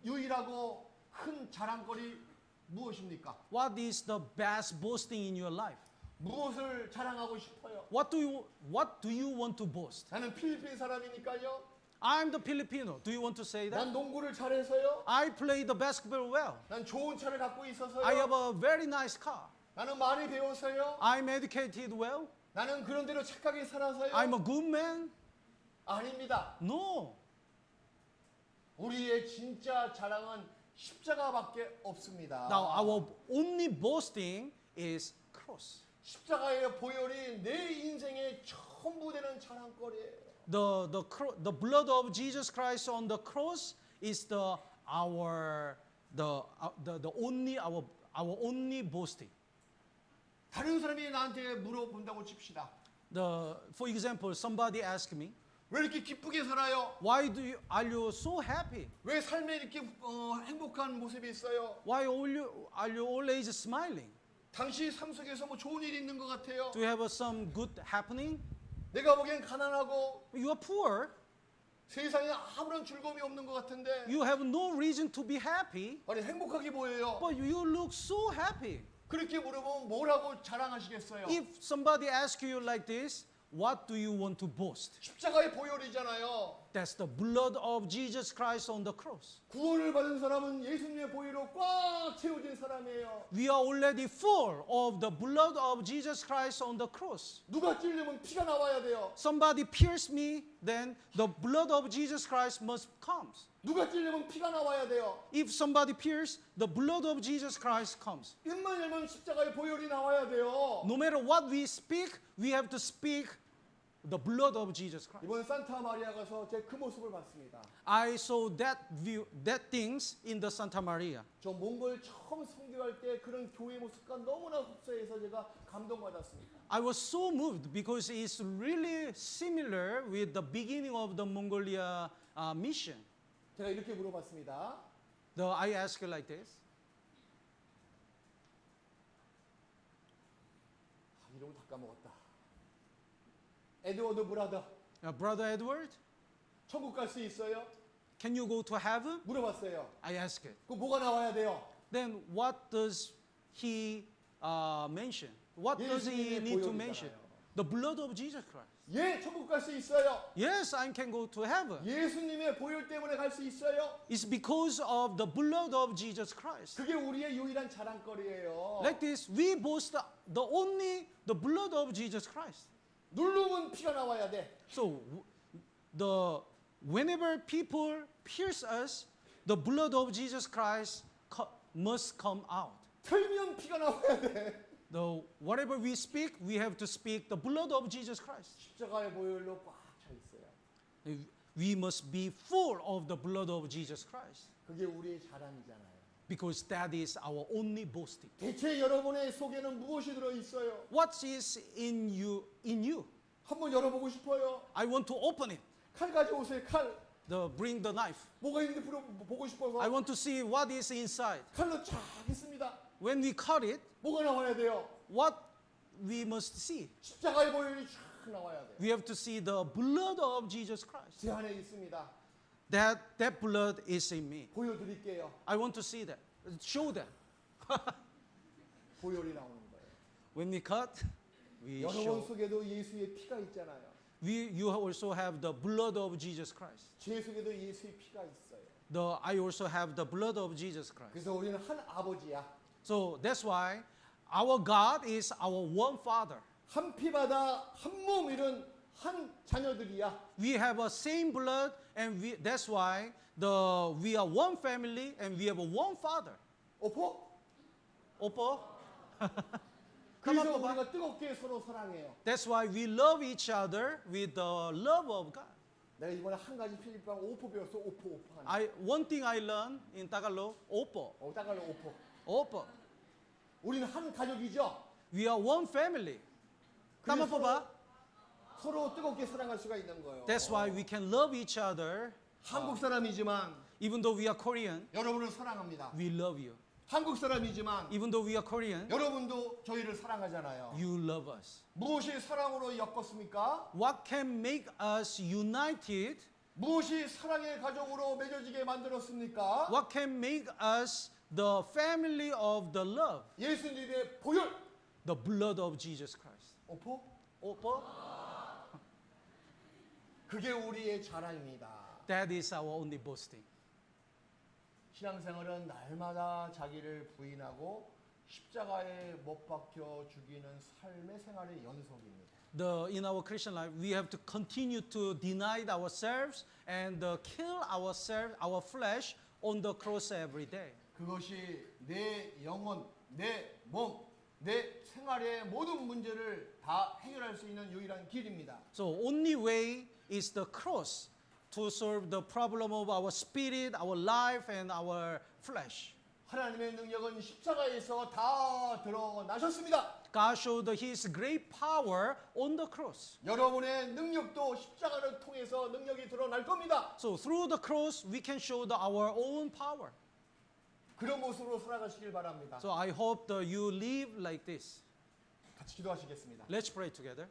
유일하고 큰 자랑거리 무엇입니까? what is the best boasting in your life? 무엇을 자랑하고 싶어요? What do you want to boast? 나는 필리핀 사람이니까요. I'm the Filipino. Do you want to say that? 난 농구를 잘해서요. I play the basketball well. 난 좋은 차를 갖고 있어서요. I have a very nice car. 나는 많이 배워서요. I'm educated well. 나는 그런 대로 착하게 살아서요. I'm a good man. 아닙니다. No. 우리의 진짜 자랑은 십자가밖에 없습니다. Now our only boasting is cross. 십자가의 보혈이 내 인생의 전부 되는 자랑거리예요. The blood of Jesus Christ on the cross is the only boasting. 다른 사람이 나한테 물어본다고 칩시다. For example, somebody asked me, 왜 이렇게 기쁘게 살아요? why are you so happy? 왜 삶에 이렇게 행복한 모습이 있어요? Why are you always smiling? 당시 삶 속에서 뭐 좋은 일이 있는 것 같아요. Do you have some good happening? 내가 보기엔 가난하고 You are poor. 세상에 아무런 즐거움이 없는 것 같은데 You have no reason to be happy, 아니 행복하게 보여요. but you look so happy. 그렇게 물어보면 뭐라고 자랑하시겠어요? If somebody asks you like this, what do you want to boast? 십자가의 보혈이잖아요. That's the blood of Jesus Christ on the cross. 구원을 받은 사람은 예수님의 보혈로 꽉 채워진 사람이에요. We are already full of the blood of Jesus Christ on the cross. 누가 찔리면 피가 나와야 돼요. Somebody pierced me, then the blood of Jesus Christ must come. 누가 찔리면 피가 나와야 돼요. If somebody pierced, the blood of Jesus Christ comes. 입만 열면 십자가의 보혈이 나와야 돼요. No matter what we speak, we have to speak the blood of Jesus Christ. 이번 산타 마리아 가서 제 그 모습을 봤습니다. I saw that view, that things in the Santa Maria. 저 몽골 처음 선교할 때 그런 교회 모습과 너무나 흡사해서 제가 감동받았습니다. I was so moved because it's really similar with the beginning of the Mongolia mission. 제가 이렇게 물어봤습니다. I asked like this. 이름을 다 까먹었다. 에드워드 브라더, Brother Edward, 천국 갈 수 있어요? can you go to heaven? 물어봤어요. I asked it. 그 뭐가 나와야 돼요? Then what does he mention? What does he 예수님의 need to 보혈이잖아요. mention? The blood of Jesus Christ. 예, 천국 갈 수 있어요. Yes, I can go to heaven. 예수님의 보혈 때문에 갈 수 있어요. It's because of the blood of Jesus Christ. 그게 우리의 유일한 자랑거리예요. Like this, we boast the blood of Jesus Christ. 누르면 피가 나와야 돼. So whenever people pierce us, the blood of Jesus Christ must come out. 틀면 피가 나와야 돼. Whatever we speak, we have to speak the blood of Jesus Christ. 십자가의 보혈로 꽉 차 있어요. We must be full of the blood of Jesus Christ. 그게 우리의 자랑이잖아요. Because that is our only boasting. 대체 여러분의 속에는 무엇이 들어 있어요? What is in you? 한번 열어보고 싶어요. I want to open it. 칼 가져오세요. 칼. Bring the knife. 뭐가 있는지 보고 싶어서 I want to see what is inside. 칼로 쫙 했습니다. When we cut it, 뭐가 나와야 돼요? what we must see? 십자가의 보혈이 쫙 나와야 돼요. We have to see the blood of Jesus Christ. 제 안에 있습니다. That blood is in me. 보여드릴게요. I want to see that. Show that. 보혈이 나오는 거예요. When we cut, we 여러분 show. 속에도 예수의 피가 있잖아요. You also have the blood of Jesus Christ. 제 속에도 예수의 피가 있어요. I also have the blood of Jesus Christ. 그래서 우리는 한 아버지야. So that's why our God is our one Father. 한 피바다 한 몸 이룬 한 자녀들이야. We have a same blood, and that's why we are one family and we have a one Father. 오포? Oppo? 그래서 우리가 뜨겁게 서로 사랑해요. That's why we love each other with the love of God. 내가 이번에 한 가지 필리핀 오포 배웠어. 오포 하나. One thing I learned in Tagalog, Oppo. 따갈로 오포. Oppo. 우리는 한 가족이죠. We are one family. Tama po ba? 서로 뜨겁게 사랑할 수가 있는 거예요. That's why we can love each other. 한국 사람이지만 Even though we are Korean, 여러분을 사랑합니다. we love you. 한국 사람이지만 Even though we are Korean, 여러분도 저희를 사랑하잖아요. you love us. 무엇이 사랑으로 엮었습니까? What can make us united? 무엇이 사랑의 가족으로 맺어지게 만들었습니까? What can make us the family of the love? 예수님의 보혈. The blood of Jesus Christ. 오포? Oppo? 그게 우리의 자랑입니다. That is our only boasting. 신앙생활은 날마다 자기를 부인하고 십자가에 못 박혀 죽이는 삶의 생활의 연속입니다. In our Christian life, we have to continue to deny ourselves and kill ourselves, our flesh on the cross every day. 그것이 내 영혼, 내 몸, 내 생활의 모든 문제를 다 해결할 수 있는 유일한 길입니다. So only way is the cross to solve the problem of our spirit, our life, and our flesh. 하나님의 능력은 십자가에서 다 드러나셨습니다. God showed His great power on the cross. 여러분의 능력도 십자가를 통해서 능력이 드러날 겁니다. So through the cross, we can show our own power. 그런 모습으로 살아가시길 바랍니다. So I hope that you live like this. 같이 기도하시겠습니다. Let's pray together.